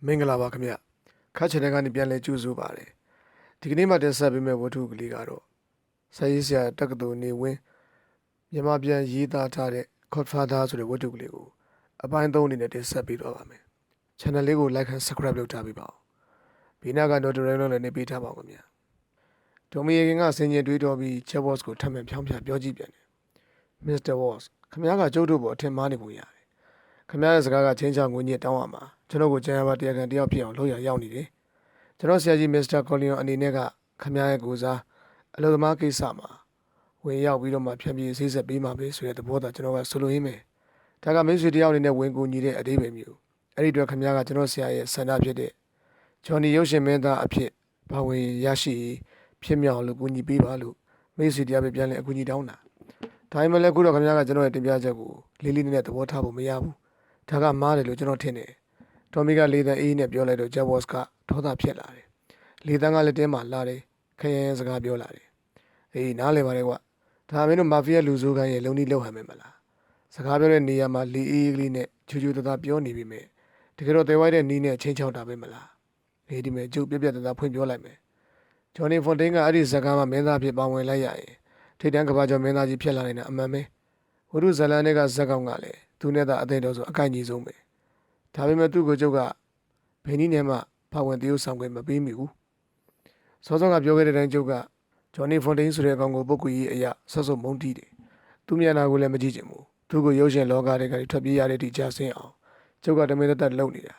မင်္ဂလာပါခင်ဗျခတ်ချင်တဲ့ကနေပြန်လဲကြိုးဆိုပါတယ်ဒီကနေ့မှတင်ဆက်ပေးမယ့်ဝတ္ထုကလေးကတော့ဆရာကြီးဆရာတက္ကသိုလ်နေဝင်းမြန်မာပြန်ရေးသားထားတဲ့ Godfather ဆိုတဲ့ဝတ္ထုကလေးကိုအပိုင်း3အနေနဲ့တင်ဆက်ပေးတော့ပါမယ် channel လေးကို like and subscribe လုပ်ထားပေးပါဦးဘေးနားက notification လည်းနေပေးထားပါဦးခင်ဗျဒေါ်မီယေခင်ကဆင်ញင်တွေးတော်ပြီး Chat Box ကိုထပ်မံဖြောင်းဖြပြောကြည့်ပြန်တယ် Mr. Walls ခင်ဗျားကကျုပ်တို့ပေါ်အထင်မှားနေပုံရတယ်ခင်ဗျားရဲ့စကားကချင်းချောင်းငွေညစ်တောင်းရမှာကျွန်တော်ကိုကျန်ရပါတရားခံတယောက်ဖြစ်အောင်လုပ်ရရောက်နေတယ်ကျွန်တော်ဆရာကြီး Mr. Collion အနေနဲ့ကခင်ဗျားရဲ့ကိုစားအလုပ်သမားကိစ္စမှာဝင်ရောက်ပြီးတော့မှဖြန့်ပြေးဆေးဆက်ပေးမှာပဲဆိုတဲ့သဘောသာကျွန်တော်ကဆိုလိုရင်းပဲဒါကမိတ်ဆွေတယောက်အနေနဲ့ဝင်ကူညီတဲ့အသေးပဲမျိုးအဲ့ဒီအတွက်ခင်ဗျားကကျွန်တော်ဆရာရဲ့ဆန္ဒဖြစ်တဲ့ဂျွန်နီရုပ်ရှင်မင်းသားအဖြစ်ဘာဝင်ရရှိဖြစ်မြောက်လို့ကူညီပေးပါလို့မိတ်ဆွေတယောက်ပဲပြန်လဲအကူအညီတောင်းတာဒါမှလည်းခုတော့ခင်ဗျားကကျွန်တော်ရဲ့တင်ပြချက်ကိုလေးလေးနက်နက်သဘောထားဖို့မရဘူးဒါကမားတယ်လို့ကျွန်တော်ထင်တယ်ဒေါ်မီကလေတန်အေးနဲ့ပြောလိုက်တော့ဂျက်ဝေါ့စ်ကဒေါသဖြစ်လာတယ်လေတန်ကလည်းတင်းမှလာတယ်ခရင်စကားပြောလာတယ်အေးနားလည်ပါတယ်ကွာဒါမင်းတို့မာဖီးယားလူဆိုးကိုင်းရဲ့လုံနီးလောက်ဟန်မယ်မလားစကားပြောတဲ့နေရာမှာလေအေးကလေးနဲ့ချူချူတသားပြောနေပြီမဲ့တကယ်တော့တဲဝိုင်းတဲ့နီးနဲ့ချင်းချောက်တာပဲမလားအေးဒီမဲ့ကျုပ်ပြက်ပြက်တသားဖွင့်ပြောလိုက်မယ်ဂျော်နီဖွန်တင်းကအဲ့ဒီစကားမှာမင်းသားဖြစ်ပါဝင်လိုက်ရရင်ထိတ်တန်းကဘာကျော်မင်းသားကြီးဖြစ်လာနေတာအမှန်ပဲဝရုဇလန်တွေကဇက်ကောင်ကလည်းသူနဲ့သာအသိတော်ဆိုအကိုက်ကြီးဆုံးပဲဒါပေမဲ့သူ့ကိုကျုပ်ကဘယ်နည်းနဲ့မှပါဝင်တရုပ်ဆောင်ခွင့်မပေးမိဘူးစောစောကပြောခဲ့တဲ့အတိုင်းကျုပ်ကဂျော်နီဖွန်တင်းဆိုတဲ့အကောင်ကိုပုတ်ကူကြီးအရာဆော့ဆော့မုန်းတီးတယ်သူမျက်နှာကိုလည်းမကြည့်ချင်ဘူးသူ့ကိုရုပ်ရှင်လောကတွေကထွက်ပြေးရတဲ့ဒီကြဆင်းအောင်ကျုပ်ကတမင်သက်လုံနေတာ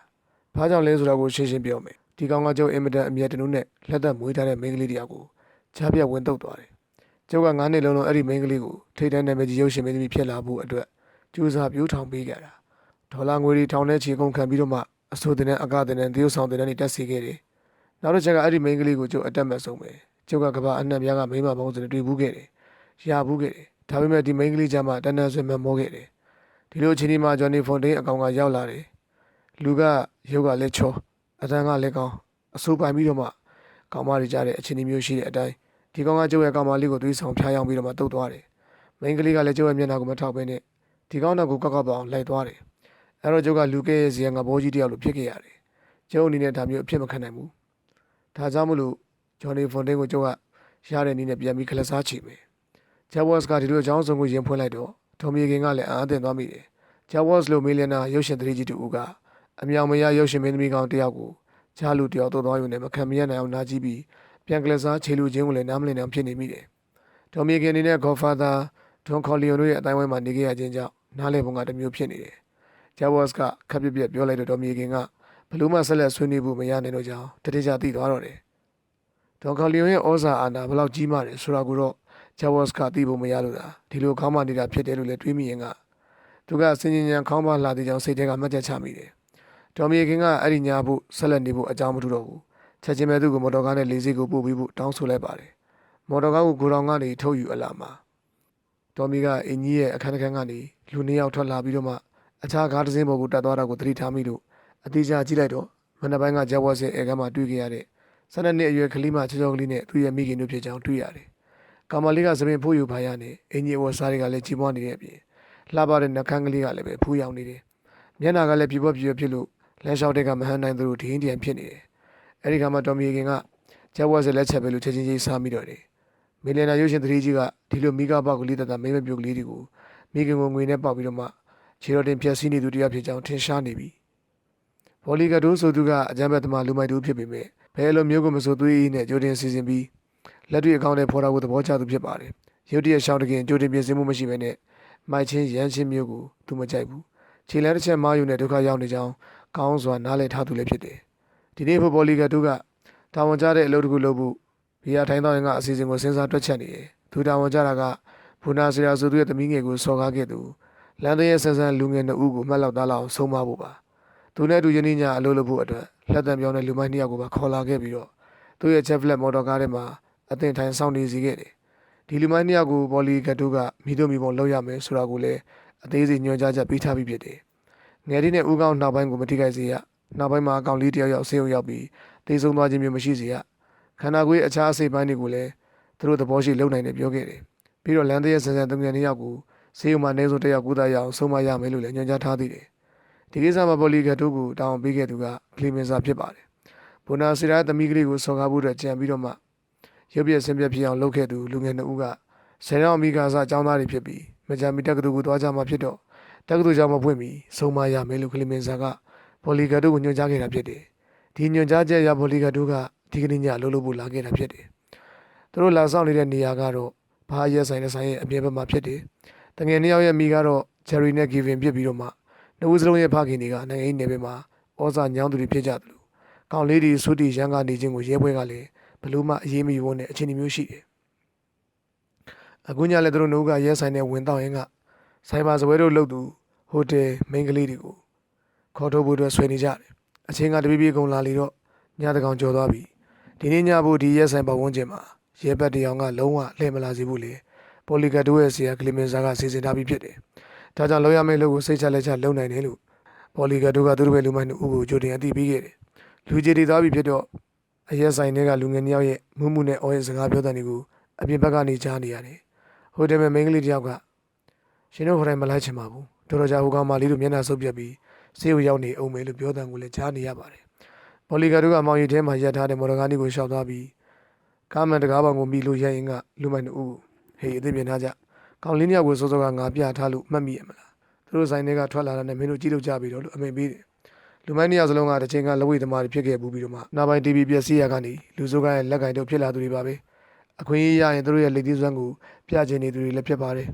ဘာကြောင့်လဲဆိုတာကိုရှင်းရှင်းပြောမယ်ဒီကောင်ကကျုပ်အင်မတန်အမျက်တနုနဲ့လက်သက်မွေးထားတဲ့မိန်းကလေးတယောက်ကိုချားပြတ်ဝင်တုတ်သွားတယ်ကျုပ်က9နှစ်လုံးလုံးအဲ့ဒီမိန်းကလေးကိုထိတ်တန်းနာမည်ကြီးရုပ်ရှင်မင်းသမီးဖြစ်လာဖို့အတွက်ကြိုးစားပြိုးထောင်ပေးကြတာဒေါ်လာငွေတွေထောင်ထဲချေကုန်ခံပြီးတော့မှအစိုးတဲ့နဲ့အကတဲ့နဲ့တရုတ်ဆောင်တဲ့နဲ့တက်စီခဲ့တယ်နောက်တစ်ချက်ကအဲ့ဒီမိန်းကလေးကိုကျုပ်အတက်မဲ့ဆုံးပဲကျုပ်ကကဘာအနှံ့များကမိန်းမပေါင်းစင်တွေ့ဘူးခဲ့တယ်ရဘူးခဲ့တယ်ဒါပေမဲ့ဒီမိန်းကလေးကြမှာတန်းတန်းဆွေးမမောခဲ့တယ်ဒီလိုအချိန်ဒီမှာဂျွန်နီဖွန်တင်းအကောင်ကရောက်လာတယ်လူကရုပ်ကလည်းချောအတန်းကလည်းကောင်းအစိုးပိုင်ပြီးတော့မှကောင်မတွေကြတဲ့အချိန်မျိုးရှိတဲ့အတိုင်းဒီကောင်ကကျုပ်ရဲ့ကောင်မလေးကိုသွေးဆောင်ဖျားယောင်းပြီးတော့မှတုတ်သွားတယ်မိန်းကလေးကလည်းကျုပ်ရဲ့မျက်နှာကိုမထောက်ဘဲနဲ့ဒီကောင်တော့ကိုကောက်ကောက်ပအောင်လိုက်သွားတယ်အဲ့တော့ကျုပ်ကလူကဲရဲ့ဇီယံငဘောကြီးတယောက်လိုဖြစ်ခဲ့ရတယ်ကျုပ်အနေနဲ့ဒါမျိုးအဖြစ်မခံနိုင်ဘူးဒါကြောင့်မလို့ဂျော်နီဖွန်တင်းကိုကျုပ်ကရတဲ့နည်းနဲ့ပြန်ပြီးခလက်စားချီမယ်ဂျက်ဝေါ့စ်ကဒီလိုအကြောင်းစုံကိုရင်ဖွင့်လိုက်တော့ဒေါ်မီခင်ကလည်းအံ့အသင့်သွားမိတယ်ဂျက်ဝေါ့စ်လိုမီလီယံနာရုပ်ရှင်သတိကြီးတူကအမြောင်မရရုပ်ရှင်မင်းသမီးကောင်တယောက်ကိုချားလူတယောက်တော့သွားယူနေမခံမရနိုင်အောင်နာကြည့်ပြီးပြန်ကလစားခြေလူချင်းကိုလည်းနားမလည်အောင်ဖြစ်နေမိတယ်။ဒေါ်မီကင်အနေနဲ့ Godfather ဒွန်ခေါ်လီယိုတို့ရဲ့အတိုင်းဝိုင်းမှာနေခဲ့ရခြင်းကြောင့်နားလည်ပုံကတစ်မျိုးဖြစ်နေတယ်။ဂျက်ဝေါ့စ်ကခပ်ပြပြပြောလိုက်တော့ဒေါ်မီကင်ကဘလို့မှဆက်လက်ဆွေးနွေးဖို့မရနိုင်တော့ကြောင်းတတိယသိသွားတော့တယ်။ဒွန်ခေါ်လီယိုရဲ့ဩဇာအာဏာဘလောက်ကြီးမားတယ်ဆိုတာကိုတော့ဂျက်ဝေါ့စ်ကသိဖို့မရလို့လားဒီလိုခေါင်းမနေတာဖြစ်တယ်လို့လည်းတွေးမိရင်ကသူကစင်ញင်ညံခေါင်းပါလာတဲ့ကြောင့်စိတ်ထဲကမှတ်ချက်ချမိတယ်။ဒေါ်မီကင်ကအဲ့ဒီညာဖို့ဆက်လက်နေဖို့အကြောင်းမထူတော့ဘူး။ချက်ချင်းပဲသူ့ကိုမော်တော်ကားနဲ့လေဆိပ်ကိုပို့ပြီးဖို့တောင်းဆိုလိုက်ပါတယ်။မော်တော်ကားကိုဂိုဒေါင်ကနေထုတ်ယူအလာမှာဒေါ်မီကအင်ကြီးရဲ့အခန်းတစ်ခန်းကနေလူ2ယောက်ထွက်လာပြီးတော့မှအခြားကားတစ်စင်းပေါ်ကိုတက်သွားတာကိုသတိထားမိလို့အသေးချာကြည့်လိုက်တော့မနက်ပိုင်းကဂျက်ဝေါ့စ်ရဲ့အဲကမ်းမှာတွေ့ခဲ့ရတဲ့12နှစ်အရွယ်ကလေးမချောချောကလေးနဲ့သူ့ရဲ့မိခင်တို့ဖြစ်ကြောင်းတွေ့ရတယ်။ကာမလေးကသပင်ဖိုးယူဖားရနဲ့အင်ကြီးအဝတ်စားတွေကလည်းကြီးပွားနေတဲ့အပြင်လှပတဲ့နှကန်းကလေးကလည်းပဲဖူးရောက်နေတယ်။မျက်နှာကလည်းပြပွက်ပြွက်ဖြစ်လို့လမ်းလျှောက်တဲ့ကမဟန်နိုင်သူတို့ဒင်းတန်ဖြစ်နေတယ်။အဲဒီကမှဒေါ်မီခင်ကဂျက်ဝေါ့စ်လက်ချက်ပဲလို့ချက်ချင်းကြီးစားမိတော့တယ်။မီလီယံနာရုပ်ရှင်သတိကြီးကဒီလိုမိကပေါက်ကလေးတသားမိမပြုတ်ကလေးတွေကိုမိခင်ကိုငွေနဲ့ပေါက်ပြီးတော့မှခြေတော်တင်ဖြက်စီးနေသူတရားဖြစ်ကြောင်းထင်ရှားနေပြီ။ဘော်လီကတိုးဆိုသူကအကြမ်းဖက်သမားလူမိုက်တူဖြစ်ပေမဲ့ဘယ်လိုမျိုးကိုမဆိုသွေးအေးနဲ့ကြိုတင်စီစဉ်ပြီးလက်တွေ့အကောင့်နဲ့ဖော်တာကိုသဘောကျသူဖြစ်ပါတယ်။ရုပ်တရက်ရှောင်းတကင်ကြိုတင်ပြင်ဆင်မှုမရှိဘဲနဲ့မိုက်ချင်းရမ်းချင်းမျိုးကိုသူမကြိုက်ဘူး။ခြေလမ်းတစ်ချက်မားယူနဲ့ဒုက္ခရောက်နေကြောင်းကောင်းစွာနားလည်ထားသူလည်းဖြစ်တယ်။ဒီနေ့ဖို့ဘော်လီကတိုးကတာဝန်ကျတဲ့အလုပ်တစ်ခုလုပ်ဖို့ဘီယာထိုင်းတော်ရင်ကအစီအစဉ်ကိုစဉ်းစားတွက်ချက်နေတယ်။သူတာဝန်ကျတာကဘူနာဆီယာဆိုသူရဲ့သမီးငယ်ကိုစော်ကားခဲ့သူလန်ဒန်ရဲ့ဆန်းဆန်းလူငယ်2ဦးကိုမှတ်လောက်သားလောက်ဆုံးမဖို့ပါ။သူနဲ့တူယင်းညအလုပ်လုပ်ဖို့အတွက်လက်တံပြောင်းတဲ့လူမိုက်2ယောက်ကိုပါခေါ်လာခဲ့ပြီးတော့သူ့ရဲ့ချက်ဖလက်မော်တော်ကားထဲမှာအသင်ထိုင်ဆောင်နေစီခဲ့တယ်။ဒီလူမိုက်2ယောက်ကိုဘော်လီကတိုးကမိတို့မိဘလောက်ရမယ်ဆိုတာကိုလည်းအသေးစိတ်ညွှန်ကြားချက်ပေးထားပြီးဖြစ်တယ်။ငယ်လေးနဲ့ဦးကောင်းနောက်ပိုင်းကိုမထိခိုက်စေရ။နောက်ပိုင်းမှာအကောင်လေးတယောက်ယောက်ဆေးရုံရောက်ပြီးတေးဆုံးသွားခြင်းမျိုးမရှိစေရခန္ဓာကိုယ်အခြားအစိတ်ပိုင်းတွေကိုလည်းသူတို့သဘောရှိလုံနိုင်တယ်ပြောခဲ့တယ်ပြီးတော့လန်တရဲ့ဆန်ဆန်သူငယ်2ယောက်ကိုဆေးရုံမှာနေဆုံး1ယောက်ကူးသားရအောင်ဆုံးမရမယ်လို့လည်းညွှန်ကြားထားသေးတယ်ဒီကိစ္စမှာဘော်လီကတိုးကိုတောင်းပေးခဲ့သူကခ လီမင်စာဖြစ်ပါတယ်ဘိုနာစီရာသမီးကလေးကိုဆော်ကားဖို့အတွက်ကြံပြီးတော့မှရုပ်ပြဆင်းပြဖြစ်အောင်လုပ်ခဲ့သူလူငယ်2ဦးကဆယ်ရောင်အမိကားစားចောင်းသားတွေဖြစ်ပြီးမကြမီတက္ကသိုလ်ကိုသွားကြမှာဖြစ်တော့တက္ကသိုလ်ကျောင်းမဖွင့်မီဆုံးမရမယ်လို့ကလီမင်စာကပေါ်လီဂတ်တို့ကိုညွှန်ကြားခဲ့တာဖြစ်တယ်ဒီညွှန်ကြားချက်အရပေါ်လီဂတ်တို့ကဒီကနေ့ညလှုပ်လို့လာခဲ့တာဖြစ်တယ်သူတို့လာဆောင်နေတဲ့နေရာကတော့ဘာရဲဆိုင်နဲ့ဆိုင်ရဲ့အပြင်ဘက်မှာဖြစ်တယ်တငယ်2ယောက်ရဲ့မိကတော့ဂျယ်ရီနဲ့ဂီဗင်ဖြစ်ပြီးတော့မှနှစ်ဦးစလုံးရဲ့ဖခင်တွေကနိုင်ငံရေးနယ်ပယ်မှာဩဇာညောင်းသူတွေဖြစ်ကြတယ်လို့ကောင်လေးတွေစုတီရန်ကနေခြင်းကိုရဲပွဲကလည်းဘလို့မှအေးမယူဖို့နဲ့အခြေအနေမျိုးရှိတယ်အခုညလည်းသူတို့နှုတ်ကရဲဆိုင်နဲ့ဝင်တော့ရင်ကဆိုင်ဘာစပွဲတို့လှုပ်သူဟိုတယ်မိန်းကလေးတွေကိုခေါ်ထုတ်ဖို့အတွက်ဆွေးနေကြတယ်အချင်းကတပြေးပြေးကုန်လာလေတော့ညတကောင်ကြော်သွားပြီဒီနေ့ညဖို့ဒီရဲဆိုင်ပတ်ဝန်းကျင်မှာရဲဘက်တရောင်ကလုံးဝလှည့်မလာစေဘူးလေပေါ်လီဂတ်တို့ရဲ့ဆရာကလီမင်စာကစီစဉ်ထားပြီးဖြစ်တယ်ဒါကြောင့်လောရမယ့်လို့ကိုစိတ်ချလက်ချလုံနိုင်တယ်လို့ပေါ်လီဂတ်တို့ကသူတို့ပဲလူမိုင်းတို့ဦးကိုကြိုတင်အသိပေးခဲ့တယ်လူကြီးတွေသွားပြီးဖြစ်တော့အရဲဆိုင်တွေကလူငယ်2ယောက်ရဲ့မှုမှုနဲ့အော်ရဲ့စကားပြောတဲ့တွေကိုအပြင်ဘက်ကနေကြားနေရတယ်ဟိုတယ်မှာမိန်းကလေးတယောက်ကရှင်တို့ဟိုတိုင်းမလိုက်ချင်ပါဘူးတော်တော်ကြာဟိုကောင်မလေးတို့မျက်နှာဆုပ်ပြတ်ပြီးဆေးကိုရောက်နေအောင်မယ်လို့ပြောတဲ့ကိုလည်းကြားနေရပါတယ်ပေါ်လီဂတ်တို့ကမောင်ရီထဲမှာရပ်ထားတဲ့မော်တော်ကားကြီးကိုရှောက်သွားပြီးကားမန်တကားပေါင်ကိုမိလို့ရဲရင်ကလူမိုင်းတို့ဦးဟေးအသိပြင်ထားကြကောင်လေး2ယောက်ကိုစောစောကငါပြထားလို့မှတ်မိရမလားသူတို့ဆိုင်တွေကထွက်လာတာနဲ့မင်းတို့ကြည့်လို့ကြပြီတော့လို့အမိန်ပေးတယ်လူမိုင်း2ယောက်စလုံးကတစ်ချိန်ကလဝိသမားတွေဖြစ်ခဲ့ဘူးပြီးတော့မှနာပိုင် TV ပျက်စီးရကနေလူစိုးကိုင်းရဲ့လက်ကင်တို့ဖြစ်လာသူတွေပါပဲအခွင့်အရေးရရင်သူတို့ရဲ့လက်သီးစွမ်းကိုပြချင်နေသူတွေလည်းဖြစ်ပါတယ်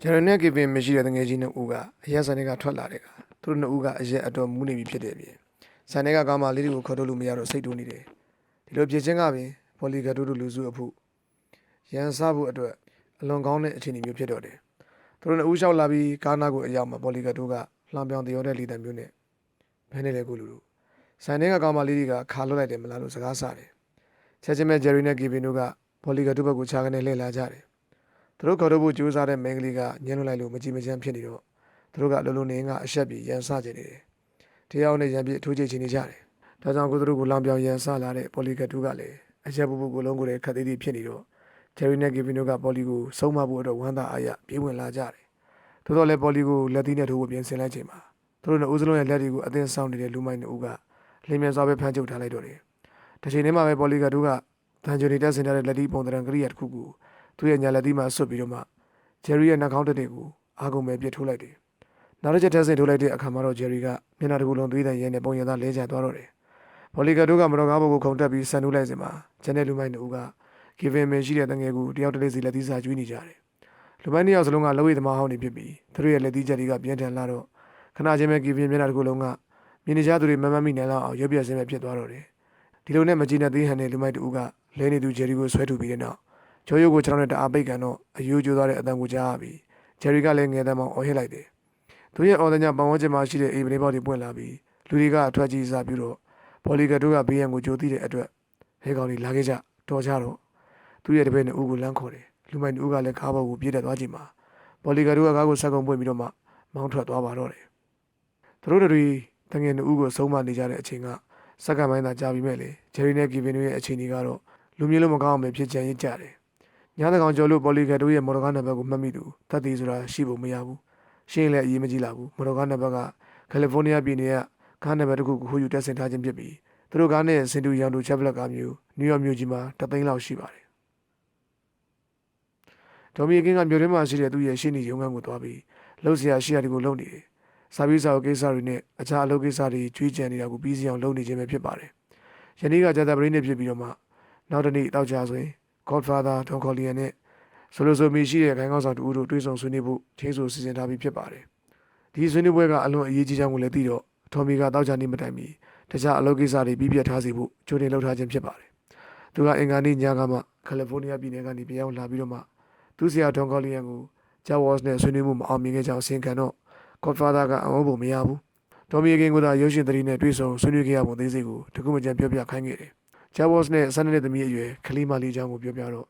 ဂျယ်ရီနဲ့ကီဗင်မရှိတဲ့တငယ်ချင်း2ဦးကအရက်ဆိုင်တွေကထွက်လာတဲ့ကသူတို့2ဦးကအရက်အတော်မူးနေပြီဖြစ်တယ်ပြင်ဆိုင်တွေကကောင်းမလေးတွေကိုခေါ်ထုတ်လို့မရတော့စိတ်တိုးနေတယ်ဒီလိုဖြစ်ချင်းကပင်ပေါ်လီဂတ်တို့လူစုအဖို့ရန်စားဖို့အတွက်အလွန်ကောင်းတဲ့အခြေအနေမျိုးဖြစ်တော့တယ်သူတို့2ဦးလျှောက်လာပြီးကားနာကိုအရောက်မှာပေါ်လီဂတ်တို့ကလှမ်းပြောင်းတရောတဲ့လီတံမျိုးနဲ့ဘဲနေတယ်ကိုလူတို့ဆိုင်တွေကကောင်းမလေးတွေကခါလွတ်လိုက်တယ်မလားလို့စကားဆတယ်ချက်ချင်းမဲ့ဂျယ်ရီနဲ့ကီဗင်တို့ကပေါ်လီဂတ်တို့ဘက်ကိုခြာကနေလှည့်လာကြတယ်သူတို့ခေါ်ထုတ်ဖို့ကြိုးစားတဲ့မိန်းကလေးကညှင်းလွတ်လိုက်လို့မကြည်မချမ်းဖြစ်နေတော့သူတို့ကလုံလုံနေကအရှက်ပြီးရန်ဆကြနေတယ်တရားနဲ့ရန်ပြီးထိုးချိတ်ချနေကြတယ်ဒါကြောင့်ကိုသူတို့ကိုလောင်ပြောင်ရန်ဆလာတဲ့ပေါ်လီဂတ်တို့ကလည်းအရက်ပူပူကိုလုံးကိုလည်းခက်သေးသေးဖြစ်နေတော့ဂျယ်ရီနဲ့ကီဗင်တို့ကပေါ်လီကိုဆုံးမဖို့အတွက်ဝမ်းသာအားရပြေးဝင်လာကြတယ်သို့တော်လည်းပေါ်လီကိုလက်သီးနဲ့ထိုးဖို့ပြင်ဆင်လိုက်ချိန်မှာသူတို့နဲ့ဦးစလုံးရဲ့လက်တွေကိုအသင်းဆောင်နေတဲ့လူမိုင်း2ဦးကလင်းမြန်စွာပဲဖမ်းချုပ်ထားလိုက်တော့တယ်တစ်ချိန်တည်းမှာပဲပေါ်လီဂတ်တို့ကတန်ဂျိုနီတက်ဆင်ထားတဲ့လက်သီးပုံသဏ္ဍာန်ကရိယာတစ်ခုကိုသူ့ရဲ့ညာလက်သီးမှာဆွတ်ပြီးတော့မှဂျယ်ရီရဲ့နှာခေါင်းတက်တွေကိုအာကုန်ပဲပြစ်ထိုးလိုက်တယ်နောက်တစ်ချက်ထပ်ဆင်ထိုးလိုက်တဲ့အခါမှာတော့ဂျယ်ရီကမျက်နှာတစ်ခုလုံးသွေးတန်ရဲနဲ့ပုံရသားလဲကျသွားတော့တယ်ပေါ်လီဂတ်တို့ကမတော်ကားဘုတ်ကိုခုန်တက်ပြီးဆန်ထိုးလိုက်စင်မှာဂျန်တဲ့လူမိုင်း2ဦးကကီဗင်မင်ရှိတဲ့တငယ်ကိုတယောက်တလေးစီလက်သီးစာကျွေးနေကြတယ်လူမိုင်း2ယောက်စလုံးကလက်ဝဲသမားဟောင်းနေဖြစ်ပြီးသူတို့ရဲ့လက်သီးချက်တွေကပြင်းထန်လာတော့ခဏချင်းပဲကီဗင်မျက်နှာတစ်ခုလုံးကမြင်နေကြသူတွေမမမိနိုင်လောက်အောင်ရုပ်ပြဆင်းပဲဖြစ်သွားတော့တယ်ဒီလိုနဲ့မကြည်နဲ့သေးဟန်တဲ့လူမိုင်း2ဦးကလဲနေသူဂျယ်ရီကိုဆွဲထုတ်ပြီးတဲ့နောက်ဂျိုးရုပ်ကိုခြေထောက်နဲ့တအားပိတ်ကန်တော့အယူကျိုးသွားတဲ့အတန်ကိုကြားရပြီးဂျယ်ရီကလည်းငယ်တမ်းမောင်အော်ဟစ်လိုက်တယ်သူရဲ့အော်တဲ့ညပတ်ဝန်းကျင်မှာရှိတဲ့အေးပလေးပေါက်တွေပွင့်လာပြီးလူတွေကအထွက်ကြီးစားပြီးတော့ပေါ်လီဂတ်တို့ကဘေးရန်ကိုကြိုသိတဲ့အတွက်ဟဲကောင်တွေလာခဲ့ကြတော်ကြတော့သူရဲ့တပည့်နဲ့ဦးကိုလမ်းခေါ်တယ်လူမိုင်း2ဦးကလည်းကားပေါ်ကိုပြေးတက်သွားချိန်မှာပေါ်လီဂတ်တို့ကကားကိုဆက်ကုန်ပွင့်ပြီးတော့မှမောင်းထွက်သွားပါတော့တယ်သူတို့တွေတငယ်2ဦးကိုဆုံးမနေကြတဲ့အချိန်ကစက္ကန့်ပိုင်းသာကြာပြီးမဲ့လေဂျယ်ရီနဲ့ကီဗင်တို့ရဲ့အခြေအနေကတော့လူမျိုးလုံးမကောင်းအောင်ပဲဖြစ်ကြံရစ်ကြတယ်ညတကောင်ကျော်လို့ပေါ်လီဂတ်တို့ရဲ့မော်တော်ကားနံပါတ်ကိုမှတ်မိသူတတ်သိဆိုတာရှိဖို့မရဘူးရှင်းလည်းအရေးမကြီးလာဘူးမော်တော်ကားနံပါတ်ကကယ်လီဖိုးနီးယားပြည်နယ်ကကားနံပါတ်တစ်ခုကိုဟိုယူတက်ဆင်ထားခြင်းဖြစ်ပြီးသူတို့ကားနဲ့စင်တူရန်တူချက်ပလက်ကားမျိုးနယူးယောက်မြို့ကြီးမှာ3သိန်းလောက်ရှိပါတယ်ဒေါ်မီကင်းကမြို့ထဲမှာရှိတဲ့သူ့ရဲ့ရှင်းနေရုံခန်းကိုသွားပြီးလှုပ်ရှားရှိရာတွေကိုလုပ်နေတယ်စာပြီးစာအုပ်ကိစ္စတွေနဲ့အခြားအလုပ်ကိစ္စတွေကြွေးကြံနေတာကိုပြီးစီအောင်လုပ်နေခြင်းပဲဖြစ်ပါတယ်ယနေ့ကဂျာတာပရင်းနဲ့ဖြစ်ပြီးတော့မှနောက်တနေ့တောက်ကြဆိုရင် Godfather Don Corleone နဲ့ဆိုလိုဆိုမီရှိတဲ့ခိုင်ကောင်းဆောင်တူဦးတို့တွေ့ဆုံဆွေးနွေးဖို့ချင်းဆိုစီစဉ်ထားပြီးဖြစ်ပါတယ်ဒီဆွေးနွေးပွဲကအလွန်အရေးကြီးကြောင်းကိုလည်းသိတော့ထော်မီကတောက်ကြနေမတိုင်မီတခြားအလုပ်ကိစ္စတွေပြီးပြတ်ထားစီဖို့ကြိုတင်လုပ်ထားခြင်းဖြစ်ပါတယ်သူကအင်္ဂါနေ့ညကမှကယ်လီဖိုးနီးယားပြည်နယ်ကနေပြန်ရောက်လာပြီးတော့မှသူ့ဆရာ Don Corleone ကိုဂျာဝေါ့စ်နဲ့ဆွေးနွေးမှုမအောင်မြင်ခဲ့ကြောင်းအစီရင်ခံတော့ Godfather ကအမောဖို့မရဘူးဒေါ်မီကင်းကသာရုပ်ရှင်သတိနဲ့တွေ့ဆုံဆွေးနွေးခဲ့ရပုံသေးစိတ်ကိုတခုမှကြံပြောပြခိုင်းခဲ့တယ်ဂျာဝေါ့စ်နဲ့ဆန်တဲ့သမီးအရွယ်ခလီမာလီချောင်းကိုပြောပြတော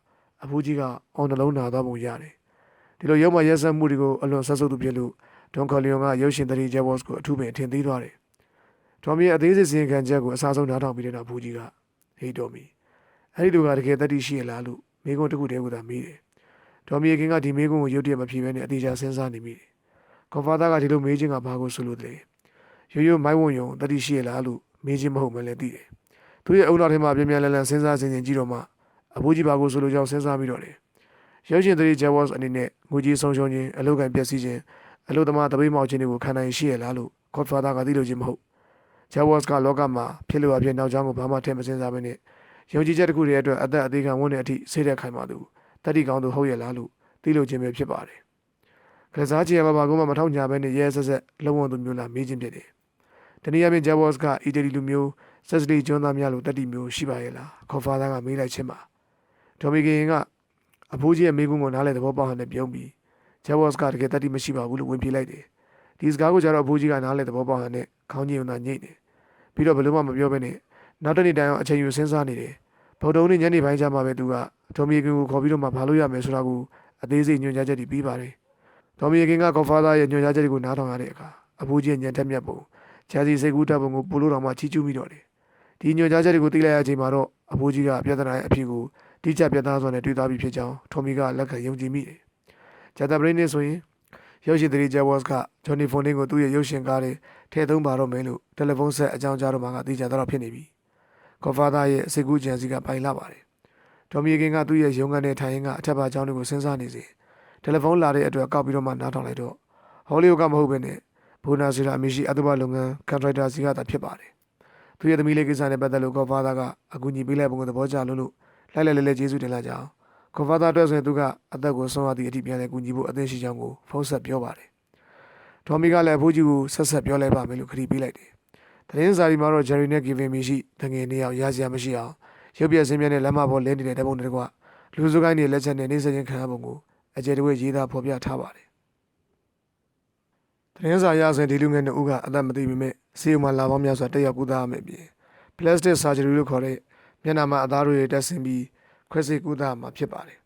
့အဖိုးကြီးကအောင်နှလုံးနာသွားပုံရတယ်ဒီလိုရုံးမရက်စက်မှုတွေကိုအလွန်ဆက်ဆုပ်သူဖြစ်လို့ဒွန်ကော်လီယွန်ကရုပ်ရှင်သတိဂျာဝေါ့စ်ကိုအထူးပင်ထင်သေးသွားတယ်ဒေါ်မီရဲ့အသေးစိတ်စီရင်ခံချက်ကိုအစားဆုံးနားထောင်ပြီးတဲ့နောက်အဖိုးကြီးကဟေးဒေါ်မီအဲ့ဒီလူကတကယ်တတိရှိရလားလို့မိကုန်းတစ်ခုတည်းကိုသာမေးတယ်ဒေါ်မီကင်းကဒီမိကုန်းကိုရုပ်တရက်မဖြေဘဲနဲ့အသေးချာစဉ်းစားနေမိတယ်Godfatherကဒီလိုမေးခြင်းကဘာကိုဆိုလို့လဲ ရိုးရိုးမိုက်ဝုံယုံတတိရှိရလားလို့မေးခြင်းမဟုတ်မှလည်းသိတယ်သူရဲ့အုံနောက်ထဲမှာပြန်ပြန်လည်လည်စဉ်းစားစဉ်ကြည့်တော့မှအဖိုးကြီးဘာကိုဆိုလိုကြောင်းစဉ်းစားပြီးတော့တယ်ရုပ်ရှင်သတိ Jawas အနေနဲ့ငွေကြီးဆုံးရှုံးခြင်းအလုပ်ကံပျက်စီးခြင်းအလုပ်သမားတပိတ်မောက်ခြင်းတွေကိုခံနိုင်ရှိရလားလို့ Godfather ကသိလို့ခြင်းမဟုတ် Jawas ကလောကမှာဖြစ်လို့အဖြစ်နောက်ကြောင်းကိုဘာမှထည့်မစင်စားဘဲနဲ့ယုံကြည်ချက်တစ်ခုတည်းအတွက်အသက်အသေးခံဝန်းတဲ့အထိစိတ်သက်ခိုင်ပါသူတတိကောင်းသူဟုတ်ရဲ့လားလို့သိလို့ခြင်းပဲဖြစ်ပါတယ်ကစားချေဘာကမှမထောက်ညာဘဲနဲ့ရဲဆက်ဆက်လုံးဝသူမျိုးလားမေးခြင်းဖြစ်တယ်တနည်းအားဖြင့် Jawas ကအီတလီလူမျိုးဆက်စလီကျွန်းသားများလိုတတိမျိုးရှိပါရဲ့လား Godfather ကမေးလိုက်ခြင်းပါဒေါ်မီကင်ကအဖိုးကြီးရဲ့မိကုန်းကိုနားလဲသဘောပေါက်ဟန်နဲ့ပြုံးပြီး Jawas ကတကယ်တတိမရှိပါဘူးလို့ဝင်ပြေးလိုက်တယ်ဒီစကားကိုကျတော့အဖိုးကြီးကနားလဲသဘောပေါက်ဟန်နဲ့ခေါင်းကြီးုံသာညိတ်တယ်ပြီးတော့ဘယ်လိုမှမပြောဘဲနဲ့နောက်တနေ့တိုင်အောင်အချိန်ယူစဉ်းစားနေတယ်ဗုဒ္ဓဦးနေ့ညနေပိုင်းကျမှပဲသူကဒေါ်မီကင်ကိုခေါ်ပြီးတော့မှဘာလို့ရမယ်ဆိုတာကိုအသေးစိတ်ညွှန်ကြားချက်တွေပြီးပါတယ်ဒေါ်မီကင်က Godfather ရဲ့ညွှန်ကြားချက်တွေကိုနားထောင်ရတဲ့အခါအဖိုးကြီးရဲ့ညံတက်မြတ်ပုံဂျာစီစိတ်ကူးတပ်ပုံကိုပို့လို့တော့မှချီးကျူးမိတော့တယ်ဒီညွှန်ကြားချက်တွေကိုသိလိုက်ရချိန်မှာတော့အဖိုးကြီးကပြဿနာရဲ့အဖြစ်ကိုတိကျပြသစွာနဲ့တွေ့သွားပြီးဖြစ်ကြောင်းထော်မီကလက်ခံယုံကြည်မိတယ်ဂျာတာဘရင်းနဲ့ဆိုရင်ရုပ်ရှင်သတိ Jawas ကဂျွန်နီဖွန်ဒင်းကိုသူ့ရဲ့ရုပ်ရှင်ကားတွေထည့်သုံးပါတော့မယ်လို့တယ်လီဖုန်းဆက်အကြောင်းကြားတော့မှကသိကြတော့ဖြစ်နေပြီ Godfather ရဲ့စိတ်ကူးကြံစီကပိုင်လာပါတယ်ဒေါ်မီကင်ကသူ့ရဲ့ရုံးခန်းနဲ့ထိုင်ရင်ကအထက်ပါအကြောင်းတွေကိုစဉ်းစားနေစဉ်တယ်လီဖုန်းလာတဲ့အတွက်ကောက်ပြီးတော့မှနားထောင်လိုက်တော့ဟောလီဝုဒ်ကမဟုတ်ဘဲနဲ့ဘူနာစီရာအမီရှိအသုဘလုပ်ငန်းကန်ထရိုက်တာစီကသာဖြစ်ပါတယ်သူရဲ့သမီးလေးကိစ္စနဲ့ပတ်သက်လို့ Godfather ကအကူအညီပေးလိုက်ပုံကိုသဘောကျလို့လိုက်လဲလဲကျေးဇူးတင်လိုက်ကြအောင် Godfather အတွက်ဆိုရင်သူကအသက်ကိုဆုံးရသည့်အထိပြန်လဲကူညီဖို့အသင့်ရှိကြောင်းကိုဖုန်းဆက်ပြောပါတယ်ဒေါ်မီကလည်းအဖိုးကြီးကိုဆက်ပြောလိုက်ပါမယ်လို့ခရီးပေးလိုက်တယ်သတင်းစာရီမှာတော့ Jerry နဲ့ Kevin မရှိတငယ်နှစ်ယောက်ရစရာမရှိအောင်ရုပ်ပြစင်းမြနဲ့လမ်းမပေါ်လဲနေတဲ့တပ်ပုံတွေကလူစုကိုင်းတွေလက်ချက်နဲ့နှိမ့်ဆက်ခြင်းခံရပုံကိုအကျယ်တဝဲရေးသားဖော်ပြထားပါတယ်သတင်းစာရစဉ်ဒီလူငယ်နှစ်ဦးကအသက်မသိပေမဲ့ဆေးရုံမှာလာပေါင်းများစွာတက်ရောက်ကုသရမယ်ပြင် plastic surgery လို့ခေါ်တဲ့မျက်နှာမှာအသားတွေတက်ဆင်ပြီးခွဲစိတ်ကုသမှာဖြစ်ပါတယ်